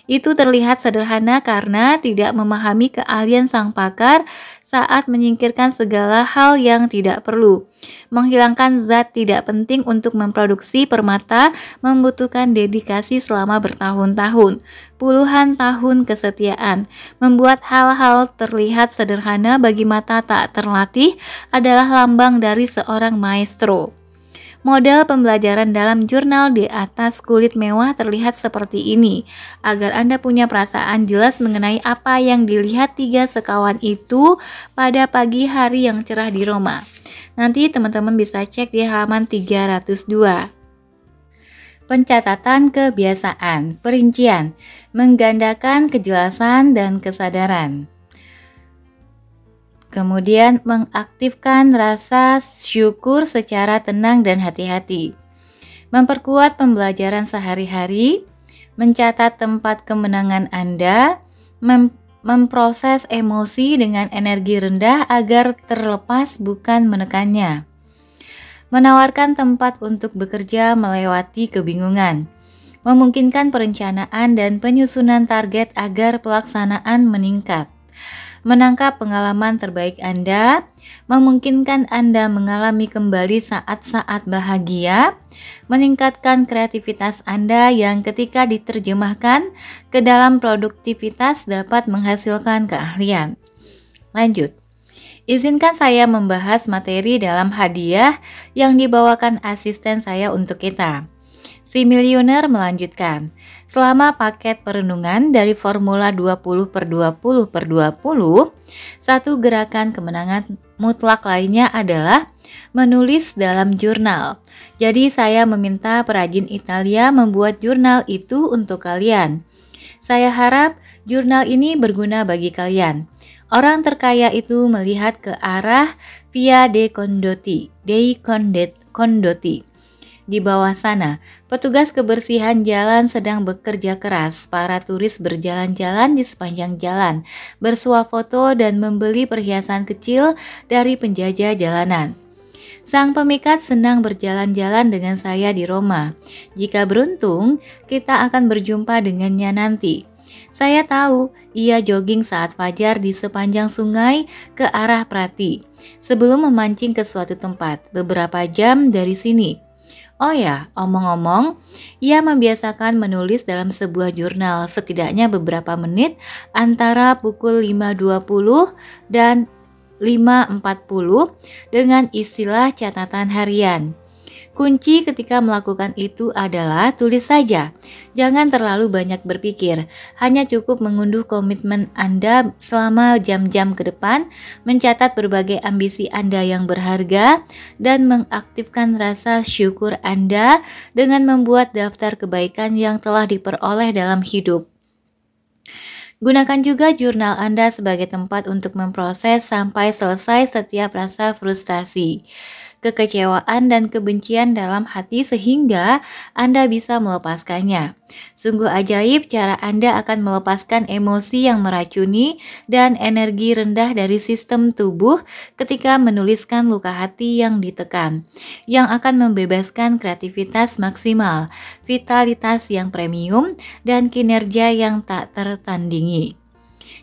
Itu terlihat sederhana karena tidak memahami keahlian sang pakar saat menyingkirkan segala hal yang tidak perlu. Menghilangkan zat tidak penting untuk memproduksi permata membutuhkan dedikasi selama bertahun-tahun, puluhan tahun kesetiaan. Membuat hal-hal terlihat sederhana bagi mata tak terlatih adalah lambang dari seorang maestro. Model pembelajaran dalam jurnal di atas kulit mewah terlihat seperti ini, agar Anda punya perasaan jelas mengenai apa yang dilihat tiga sekawan itu pada pagi hari yang cerah di Roma. Nanti teman-teman bisa cek di halaman 302. Pencatatan kebiasaan, perincian, menggandakan kejelasan dan kesadaran. Kemudian mengaktifkan rasa syukur secara tenang dan hati-hati. Memperkuat pembelajaran sehari-hari, mencatat tempat kemenangan Anda, memproses emosi dengan energi rendah agar terlepas bukan menekannya. Menawarkan tempat untuk bekerja melewati kebingungan. Memungkinkan perencanaan dan penyusunan target agar pelaksanaan meningkat. Menangkap pengalaman terbaik Anda, memungkinkan Anda mengalami kembali saat-saat bahagia, meningkatkan kreativitas Anda yang ketika diterjemahkan ke dalam produktivitas dapat menghasilkan keahlian. Lanjut. Izinkan saya membahas materi dalam hadiah yang dibawakan asisten saya untuk kita. Si miliuner melanjutkan, selama paket perenungan dari formula 20/20/20, satu gerakan kemenangan mutlak lainnya adalah menulis dalam jurnal. Jadi saya meminta perajin Italia membuat jurnal itu untuk kalian. Saya harap jurnal ini berguna bagi kalian. Orang terkaya itu melihat ke arah Via dei Condotti. Di bawah sana, petugas kebersihan jalan sedang bekerja keras. Para turis berjalan-jalan di sepanjang jalan, bersuah foto dan membeli perhiasan kecil dari penjajah jalanan. Sang pemikat senang berjalan-jalan dengan saya di Roma. Jika beruntung, kita akan berjumpa dengannya nanti. Saya tahu ia jogging saat fajar di sepanjang sungai ke arah Prati, sebelum memancing ke suatu tempat beberapa jam dari sini. Oh ya, omong-omong, ia membiasakan menulis dalam sebuah jurnal setidaknya beberapa menit antara pukul 5.20 dan 5.40 dengan istilah catatan harian. Kunci ketika melakukan itu adalah tulis saja. Jangan terlalu banyak berpikir. Hanya cukup mengunduh komitmen Anda selama jam-jam ke depan, mencatat berbagai ambisi Anda yang berharga, dan mengaktifkan rasa syukur Anda dengan membuat daftar kebaikan yang telah diperoleh dalam hidup. Gunakan juga jurnal Anda sebagai tempat untuk memproses sampai selesai setiap rasa frustasi, kekecewaan, dan kebencian dalam hati sehingga Anda bisa melepaskannya. Sungguh ajaib cara Anda akan melepaskan emosi yang meracuni dan energi rendah dari sistem tubuh ketika menuliskan luka hati yang ditekan, yang akan membebaskan kreativitas maksimal, vitalitas yang premium, dan kinerja yang tak tertandingi.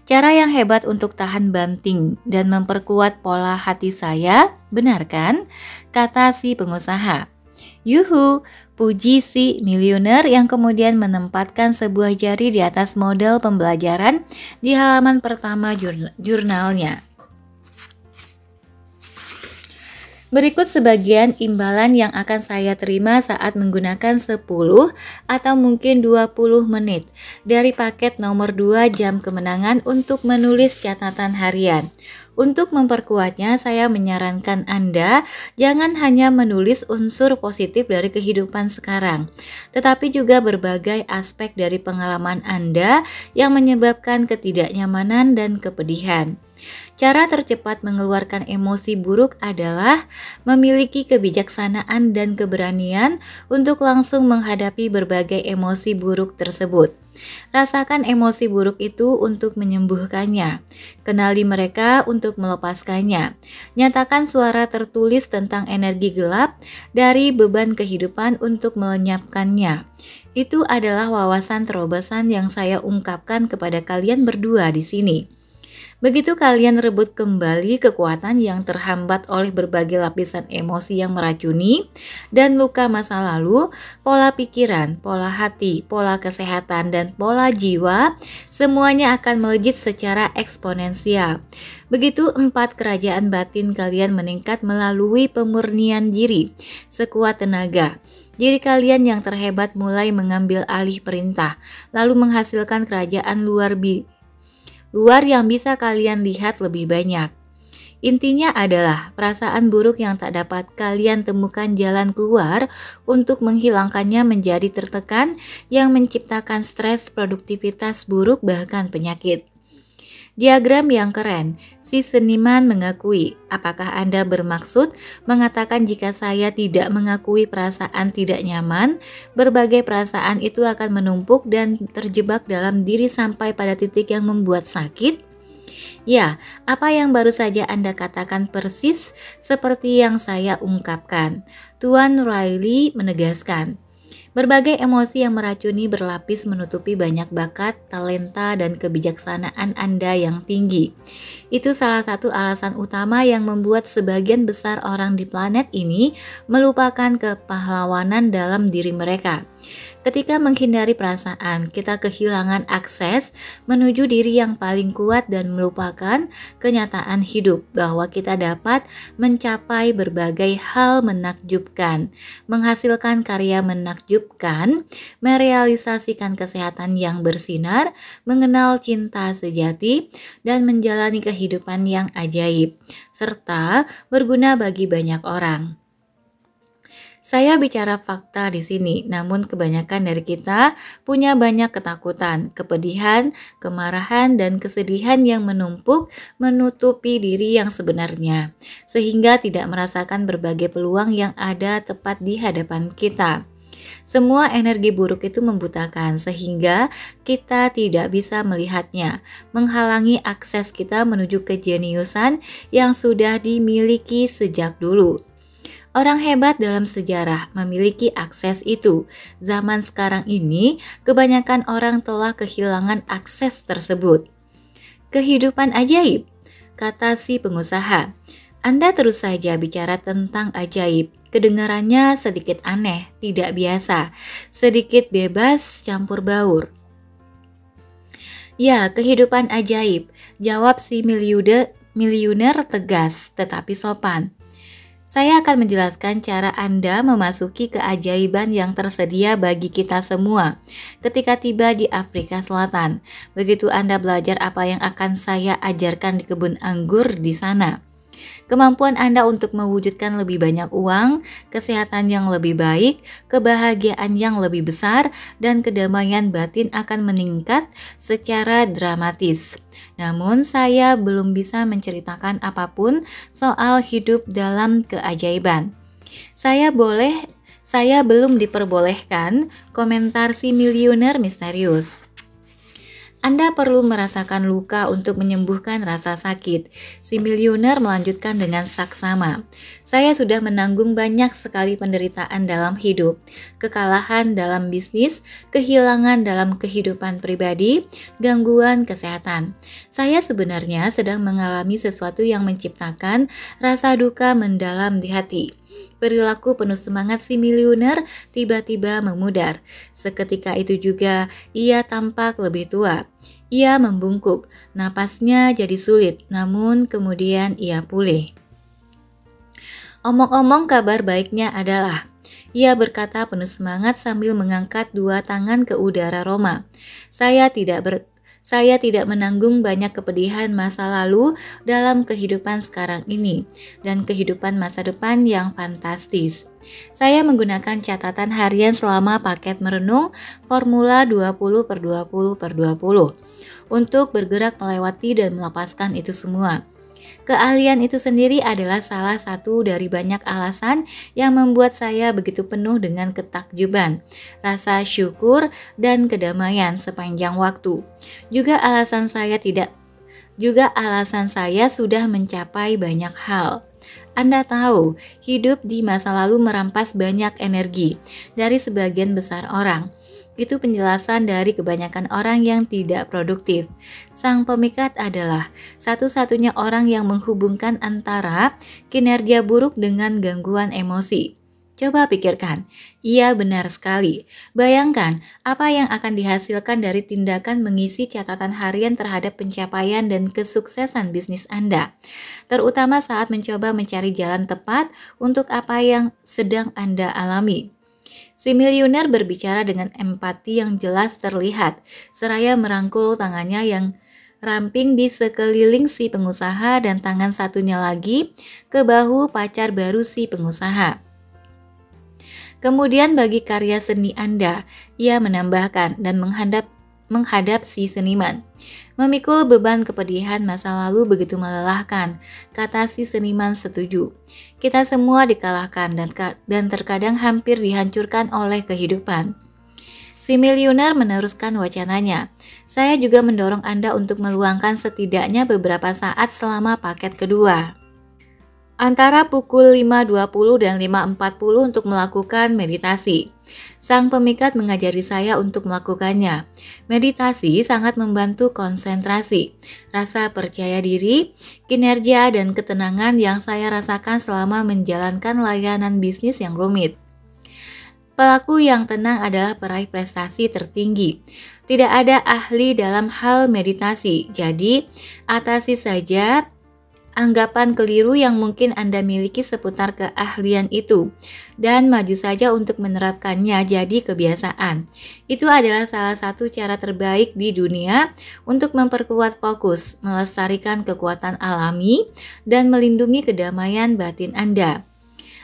Cara yang hebat untuk tahan banting dan memperkuat pola hati saya, benar kan? Kata si pengusaha. Yuhu, puji si miliuner yang kemudian menempatkan sebuah jari di atas model pembelajaran di halaman pertama jurnalnya. Berikut sebagian imbalan yang akan saya terima saat menggunakan 10 atau mungkin 20 menit dari paket nomor 2 jam kemenangan untuk menulis catatan harian. Untuk memperkuatnya, saya menyarankan Anda jangan hanya menulis unsur positif dari kehidupan sekarang, tetapi juga berbagai aspek dari pengalaman Anda yang menyebabkan ketidaknyamanan dan kepedihan. Cara tercepat mengeluarkan emosi buruk adalah memiliki kebijaksanaan dan keberanian untuk langsung menghadapi berbagai emosi buruk tersebut. Rasakan emosi buruk itu untuk menyembuhkannya. Kenali mereka untuk melepaskannya. Nyatakan suara tertulis tentang energi gelap dari beban kehidupan untuk melenyapkannya. Itu adalah wawasan terobosan yang saya ungkapkan kepada kalian berdua di sini. Begitu kalian rebut kembali kekuatan yang terhambat oleh berbagai lapisan emosi yang meracuni dan luka masa lalu, pola pikiran, pola hati, pola kesehatan, dan pola jiwa, semuanya akan melejit secara eksponensial. Begitu 4 kerajaan batin kalian meningkat melalui pemurnian diri, sekuat tenaga. Diri kalian yang terhebat mulai mengambil alih perintah, lalu menghasilkan kerajaan luar yang bisa kalian lihat lebih banyak. Intinya adalah perasaan buruk yang tak dapat kalian temukan jalan keluar untuk menghilangkannya menjadi tertekan yang menciptakan stres, produktivitas buruk, bahkan penyakit. Diagram yang keren, si seniman mengakui. Apakah Anda bermaksud mengatakan jika saya tidak mengakui perasaan tidak nyaman, berbagai perasaan itu akan menumpuk dan terjebak dalam diri sampai pada titik yang membuat sakit? Ya, apa yang baru saja Anda katakan persis seperti yang saya ungkapkan. Tuan Riley menegaskan. Berbagai emosi yang meracuni berlapis menutupi banyak bakat, talenta, dan kebijaksanaan Anda yang tinggi. Itu salah satu alasan utama yang membuat sebagian besar orang di planet ini melupakan kepahlawanan dalam diri mereka. Ketika menghindari perasaan, kita kehilangan akses menuju diri yang paling kuat dan melupakan kenyataan hidup bahwa kita dapat mencapai berbagai hal menakjubkan, menghasilkan karya menakjubkan, merealisasikan kesehatan yang bersinar, mengenal cinta sejati, dan menjalani kehidupan yang ajaib, serta berguna bagi banyak orang. Saya bicara fakta di sini, namun kebanyakan dari kita punya banyak ketakutan, kepedihan, kemarahan, dan kesedihan yang menumpuk menutupi diri yang sebenarnya, sehingga tidak merasakan berbagai peluang yang ada tepat di hadapan kita. Semua energi buruk itu membutakan sehingga kita tidak bisa melihatnya, menghalangi akses kita menuju kejeniusan yang sudah dimiliki sejak dulu. Orang hebat dalam sejarah memiliki akses itu. Zaman sekarang ini, kebanyakan orang telah kehilangan akses tersebut. Kehidupan ajaib, kata si pengusaha. Anda terus saja bicara tentang ajaib. Kedengarannya sedikit aneh, tidak biasa, sedikit bebas campur baur. Ya, kehidupan ajaib, jawab si miliuner tegas tetapi sopan. Saya akan menjelaskan cara Anda memasuki keajaiban yang tersedia bagi kita semua ketika tiba di Afrika Selatan. Begitu Anda belajar apa yang akan saya ajarkan di kebun anggur di sana. Kemampuan Anda untuk mewujudkan lebih banyak uang, kesehatan yang lebih baik, kebahagiaan yang lebih besar, dan kedamaian batin akan meningkat secara dramatis. Namun saya belum bisa menceritakan apapun soal hidup dalam keajaiban. Saya belum diperbolehkan komentar si miliuner misterius. Anda perlu merasakan luka untuk menyembuhkan rasa sakit. Si miliuner melanjutkan dengan saksama. Saya sudah menanggung banyak sekali penderitaan dalam hidup, kekalahan dalam bisnis, kehilangan dalam kehidupan pribadi, gangguan kesehatan. Saya sebenarnya sedang mengalami sesuatu yang menciptakan rasa duka mendalam di hati. Perilaku penuh semangat si miliuner tiba-tiba memudar. Seketika itu juga ia tampak lebih tua. Ia membungkuk, napasnya jadi sulit, namun kemudian ia pulih. Omong-omong kabar baiknya adalah, ia berkata penuh semangat sambil mengangkat dua tangan ke udara Roma. Saya tidak menanggung banyak kepedihan masa lalu dalam kehidupan sekarang ini dan kehidupan masa depan yang fantastis. Saya menggunakan catatan harian selama paket merenung formula 20/20/20 untuk bergerak melewati dan melepaskan itu semua. Keahlian itu sendiri adalah salah satu dari banyak alasan yang membuat saya begitu penuh dengan ketakjuban, rasa syukur, dan kedamaian sepanjang waktu. Juga alasan saya sudah mencapai banyak hal. Anda tahu, hidup di masa lalu merampas banyak energi dari sebagian besar orang. Itu penjelasan dari kebanyakan orang yang tidak produktif. Sang pemikat adalah satu-satunya orang yang menghubungkan antara kinerja buruk dengan gangguan emosi. Coba pikirkan, iya benar sekali. Bayangkan apa yang akan dihasilkan dari tindakan mengisi catatan harian terhadap pencapaian dan kesuksesan bisnis Anda, terutama saat mencoba mencari jalan tepat untuk apa yang sedang Anda alami. Si miliuner berbicara dengan empati yang jelas terlihat, seraya merangkul tangannya yang ramping di sekeliling si pengusaha dan tangan satunya lagi ke bahu pacar baru si pengusaha. Kemudian bagi karya seni Anda, ia menambahkan dan menghadap si seniman. Memikul beban kepedihan masa lalu begitu melelahkan, kata si seniman setuju. Kita semua dikalahkan dan terkadang hampir dihancurkan oleh kehidupan. Si miliuner meneruskan wacananya. Saya juga mendorong Anda untuk meluangkan setidaknya beberapa saat selama paket kedua. Antara pukul 5.20 dan 5.40 untuk melakukan meditasi. Sang pemikat mengajari saya untuk melakukannya. Meditasi sangat membantu konsentrasi, rasa percaya diri, kinerja, dan ketenangan yang saya rasakan selama menjalankan layanan bisnis yang rumit. Pelaku yang tenang adalah peraih prestasi tertinggi. Tidak ada ahli dalam hal meditasi, jadi atasi saja anggapan keliru yang mungkin Anda miliki seputar keahlian itu dan maju saja untuk menerapkannya jadi kebiasaan. Itu adalah salah satu cara terbaik di dunia untuk memperkuat fokus, melestarikan kekuatan alami, dan melindungi kedamaian batin Anda.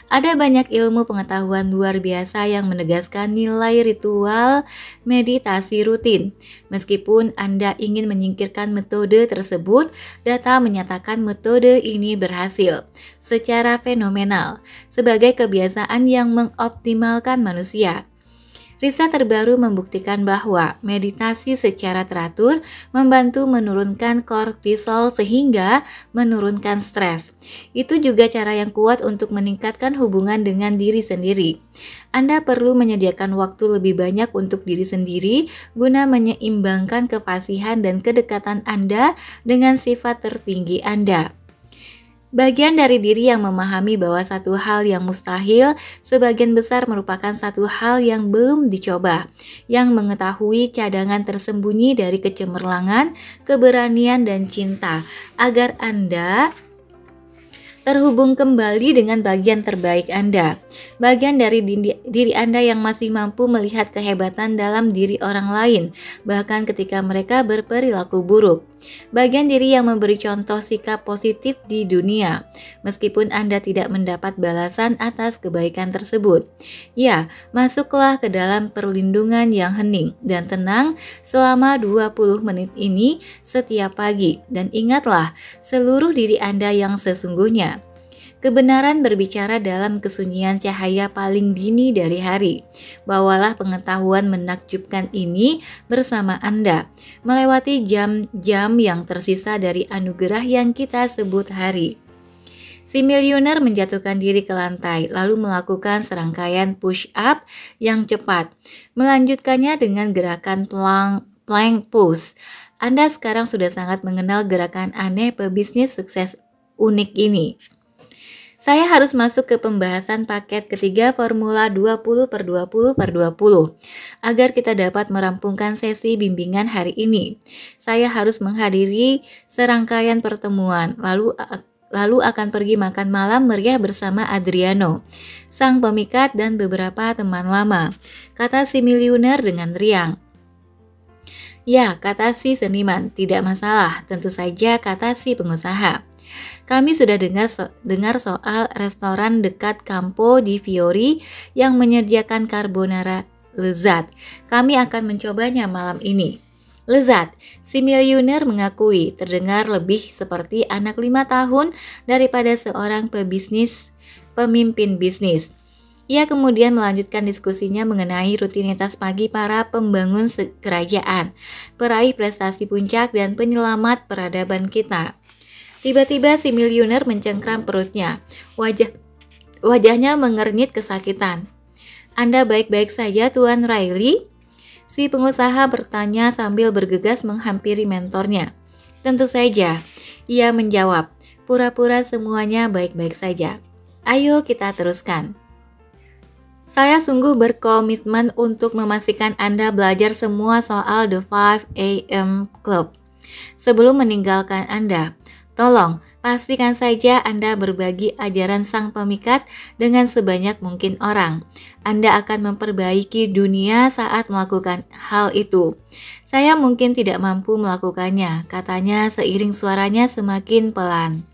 Ada banyak ilmu pengetahuan luar biasa yang menegaskan nilai ritual meditasi rutin. Meskipun Anda ingin menyingkirkan metode tersebut, data menyatakan metode ini berhasil secara fenomenal sebagai kebiasaan yang mengoptimalkan manusia. Riset terbaru membuktikan bahwa meditasi secara teratur membantu menurunkan kortisol sehingga menurunkan stres. Itu juga cara yang kuat untuk meningkatkan hubungan dengan diri sendiri. Anda perlu menyediakan waktu lebih banyak untuk diri sendiri guna menyeimbangkan kefasihan dan kedekatan Anda dengan sifat tertinggi Anda. Bagian dari diri yang memahami bahwa satu hal yang mustahil sebagian besar merupakan satu hal yang belum dicoba, yang mengetahui cadangan tersembunyi dari kecemerlangan, keberanian, dan cinta, agar Anda terhubung kembali dengan bagian terbaik Anda, bagian dari diri Anda yang masih mampu melihat kehebatan dalam diri orang lain, bahkan ketika mereka berperilaku buruk. Bagian diri yang memberi contoh sikap positif di dunia, meskipun Anda tidak mendapat balasan atas kebaikan tersebut. Ya, masuklah ke dalam perlindungan yang hening dan tenang selama 20 menit ini setiap pagi, dan ingatlah seluruh diri Anda yang sesungguhnya. Kebenaran berbicara dalam kesunyian cahaya paling dini dari hari. Bawalah pengetahuan menakjubkan ini bersama Anda, melewati jam-jam yang tersisa dari anugerah yang kita sebut hari. Si miliuner menjatuhkan diri ke lantai, lalu melakukan serangkaian push-up yang cepat, melanjutkannya dengan gerakan plank pose. Anda sekarang sudah sangat mengenal gerakan aneh pebisnis sukses unik ini. Saya harus masuk ke pembahasan paket ketiga formula 20/20/20 agar kita dapat merampungkan sesi bimbingan hari ini. Saya harus menghadiri serangkaian pertemuan, lalu akan pergi makan malam meriah bersama Adriano, sang pemikat dan beberapa teman lama, kata si miliuner dengan riang. Ya, kata si seniman, tidak masalah, tentu saja, kata si pengusaha. Kami sudah dengar soal restoran dekat Campo di Fiori yang menyediakan carbonara lezat. Kami akan mencobanya malam ini. Lezat, si miliuner mengakui, terdengar lebih seperti anak 5 tahun daripada seorang pemimpin bisnis. Ia kemudian melanjutkan diskusinya mengenai rutinitas pagi para pembangun kerajaan, peraih prestasi puncak dan penyelamat peradaban kita. Tiba-tiba si miliuner mencengkram perutnya. Wajahnya mengernyit kesakitan. Anda baik-baik saja, Tuan Riley? Si pengusaha bertanya sambil bergegas menghampiri mentornya. Tentu saja, ia menjawab. Pura-pura semuanya baik-baik saja. Ayo kita teruskan. Saya sungguh berkomitmen untuk memastikan Anda belajar semua soal The 5 AM Club sebelum meninggalkan Anda. Tolong, pastikan saja Anda berbagi ajaran sang pemikat dengan sebanyak mungkin orang. Anda akan memperbaiki dunia saat melakukan hal itu. Saya mungkin tidak mampu melakukannya, katanya seiring suaranya semakin pelan.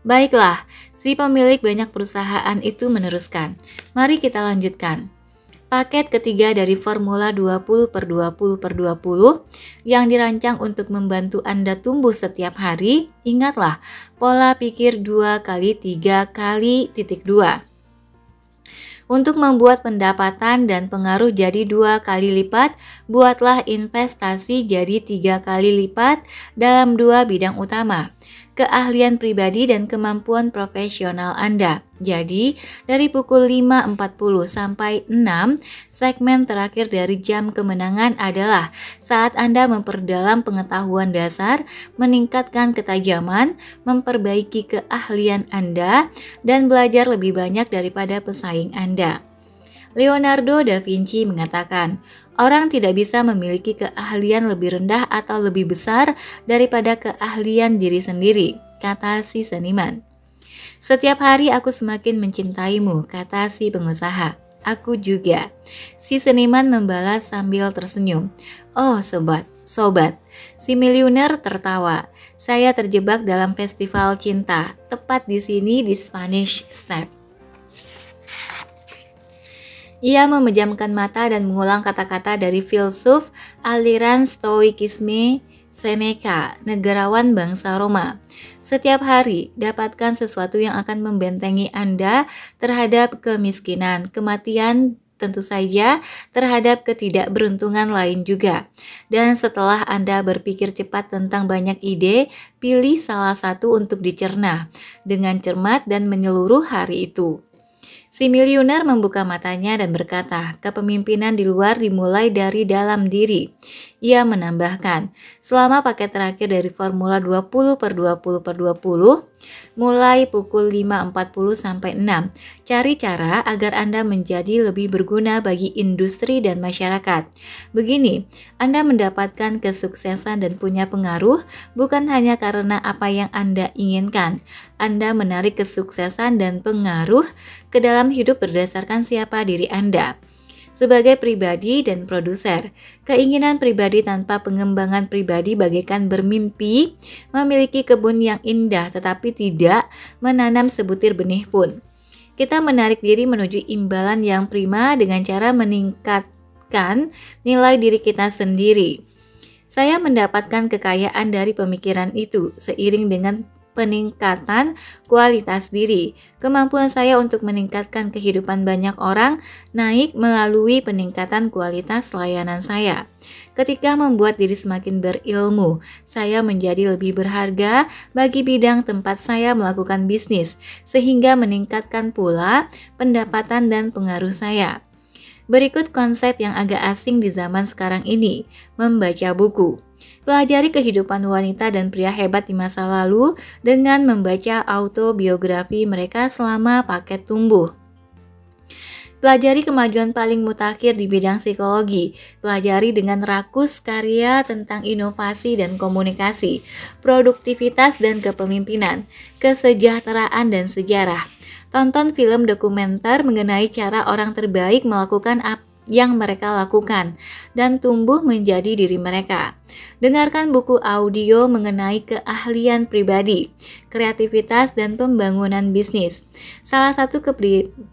Baiklah, si pemilik banyak perusahaan itu meneruskan. Mari kita lanjutkan. Paket ketiga dari formula 20/20/20 yang dirancang untuk membantu Anda tumbuh setiap hari, ingatlah pola pikir 2x3x2. Untuk membuat pendapatan dan pengaruh jadi 2 kali lipat, buatlah investasi jadi 3 kali lipat dalam 2 bidang utama. Keahlian pribadi dan kemampuan profesional Anda. Jadi, dari pukul 5.40 sampai 6, segmen terakhir dari jam kemenangan adalah saat Anda memperdalam pengetahuan dasar, meningkatkan ketajaman, memperbaiki keahlian Anda, dan belajar lebih banyak daripada pesaing Anda. Leonardo da Vinci mengatakan, orang tidak bisa memiliki keahlian lebih rendah atau lebih besar daripada keahlian diri sendiri, kata si seniman. Setiap hari aku semakin mencintaimu, kata si pengusaha. Aku juga. Si seniman membalas sambil tersenyum. Oh sobat, si miliuner tertawa. Saya terjebak dalam festival cinta, tepat di sini di Spanish Step. Ia memejamkan mata dan mengulang kata-kata dari filsuf aliran Stoikisme Seneca, negarawan bangsa Roma. Setiap hari, dapatkan sesuatu yang akan membentengi Anda terhadap kemiskinan, kematian, tentu saja terhadap ketidakberuntungan lain juga. Dan setelah Anda berpikir cepat tentang banyak ide, pilih salah satu untuk dicerna dengan cermat dan menyeluruh hari itu. Si miliuner membuka matanya dan berkata, kepemimpinan di luar dimulai dari dalam diri. Ia menambahkan, selama paket terakhir dari formula 20/20/20, mulai pukul 5.40 sampai 6, cari cara agar Anda menjadi lebih berguna bagi industri dan masyarakat. Begini, Anda mendapatkan kesuksesan dan punya pengaruh bukan hanya karena apa yang Anda inginkan. Anda menarik kesuksesan dan pengaruh ke dalam hidup berdasarkan siapa diri Anda. Sebagai pribadi dan produser, keinginan pribadi tanpa pengembangan pribadi bagaikan bermimpi memiliki kebun yang indah tetapi tidak menanam sebutir benih pun. Kita menarik diri menuju imbalan yang prima dengan cara meningkatkan nilai diri kita sendiri. Saya mendapatkan kekayaan dari pemikiran itu seiring dengan peningkatan kualitas diri. Kemampuan saya untuk meningkatkan kehidupan banyak orang naik melalui peningkatan kualitas layanan saya. Ketika membuat diri semakin berilmu, saya menjadi lebih berharga bagi bidang tempat saya melakukan bisnis, sehingga meningkatkan pula pendapatan dan pengaruh saya. Berikut konsep yang agak asing di zaman sekarang ini, membaca buku. Pelajari kehidupan wanita dan pria hebat di masa lalu dengan membaca autobiografi mereka selama paket tumbuh. Pelajari kemajuan paling mutakhir di bidang psikologi. Pelajari dengan rakus karya tentang inovasi dan komunikasi, produktivitas dan kepemimpinan, kesejahteraan dan sejarah. Tonton film dokumenter mengenai cara orang terbaik melakukan apa yang mereka lakukan dan tumbuh menjadi diri mereka. Dengarkan buku audio mengenai keahlian pribadi, kreativitas, dan pembangunan bisnis. Salah satu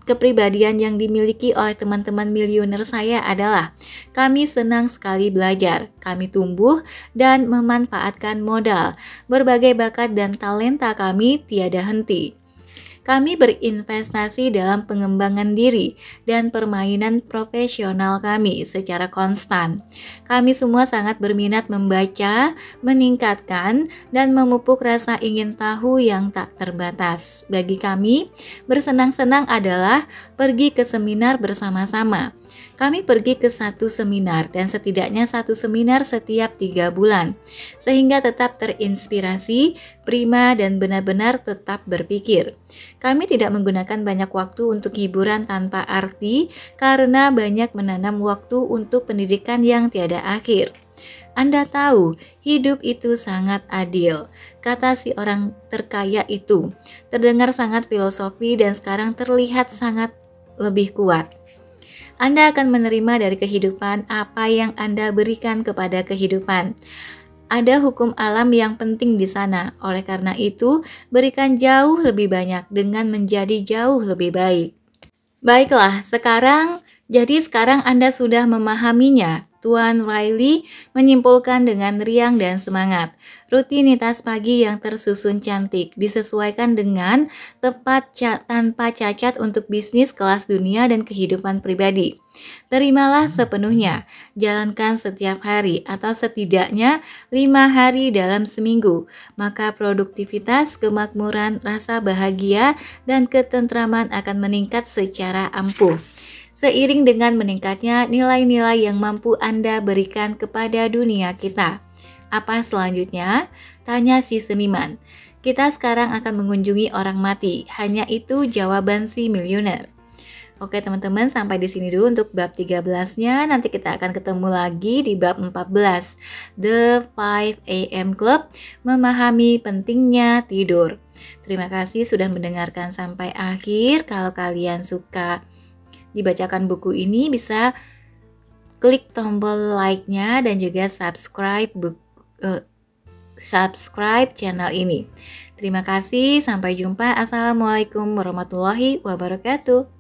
kepribadian yang dimiliki oleh teman-teman miliuner saya adalah kami senang sekali belajar, kami tumbuh dan memanfaatkan modal, berbagai bakat dan talenta kami tiada henti. Kami berinvestasi dalam pengembangan diri dan permainan profesional kami secara konstan. Kami semua sangat berminat membaca, meningkatkan, dan memupuk rasa ingin tahu yang tak terbatas. Bagi kami, bersenang-senang adalah pergi ke seminar bersama-sama. Kami pergi ke satu seminar dan setidaknya satu seminar setiap 3 bulan, sehingga tetap terinspirasi, prima, dan benar-benar tetap berpikir. Kami tidak menggunakan banyak waktu untuk hiburan tanpa arti karena banyak menanam waktu untuk pendidikan yang tiada akhir. Anda tahu, hidup itu sangat adil, kata si orang terkaya itu. Terdengar sangat filosofi dan sekarang terlihat sangat lebih kuat. Anda akan menerima dari kehidupan apa yang Anda berikan kepada kehidupan. Ada hukum alam yang penting di sana. Oleh karena itu, berikan jauh lebih banyak dengan menjadi jauh lebih baik. Baiklah, sekarang Anda sudah memahaminya. Tuan Riley menyimpulkan dengan riang dan semangat. Rutinitas pagi yang tersusun cantik disesuaikan dengan tepat tanpa cacat untuk bisnis kelas dunia dan kehidupan pribadi. Terimalah sepenuhnya, jalankan setiap hari atau setidaknya 5 hari dalam seminggu, maka produktivitas, kemakmuran, rasa bahagia, dan ketentraman akan meningkat secara ampuh. Seiring dengan meningkatnya nilai-nilai yang mampu Anda berikan kepada dunia kita. Apa selanjutnya? Tanya si seniman. Kita sekarang akan mengunjungi orang mati. Hanya itu jawaban si miliuner. Oke teman-teman, sampai di sini dulu untuk bab 13-nya. Nanti kita akan ketemu lagi di bab 14. The 5 AM Club, memahami pentingnya tidur. Terima kasih sudah mendengarkan sampai akhir. Kalau kalian suka dibacakan buku ini, bisa klik tombol like-nya dan juga subscribe channel ini. Terima kasih, sampai jumpa. Assalamualaikum warahmatullahi wabarakatuh.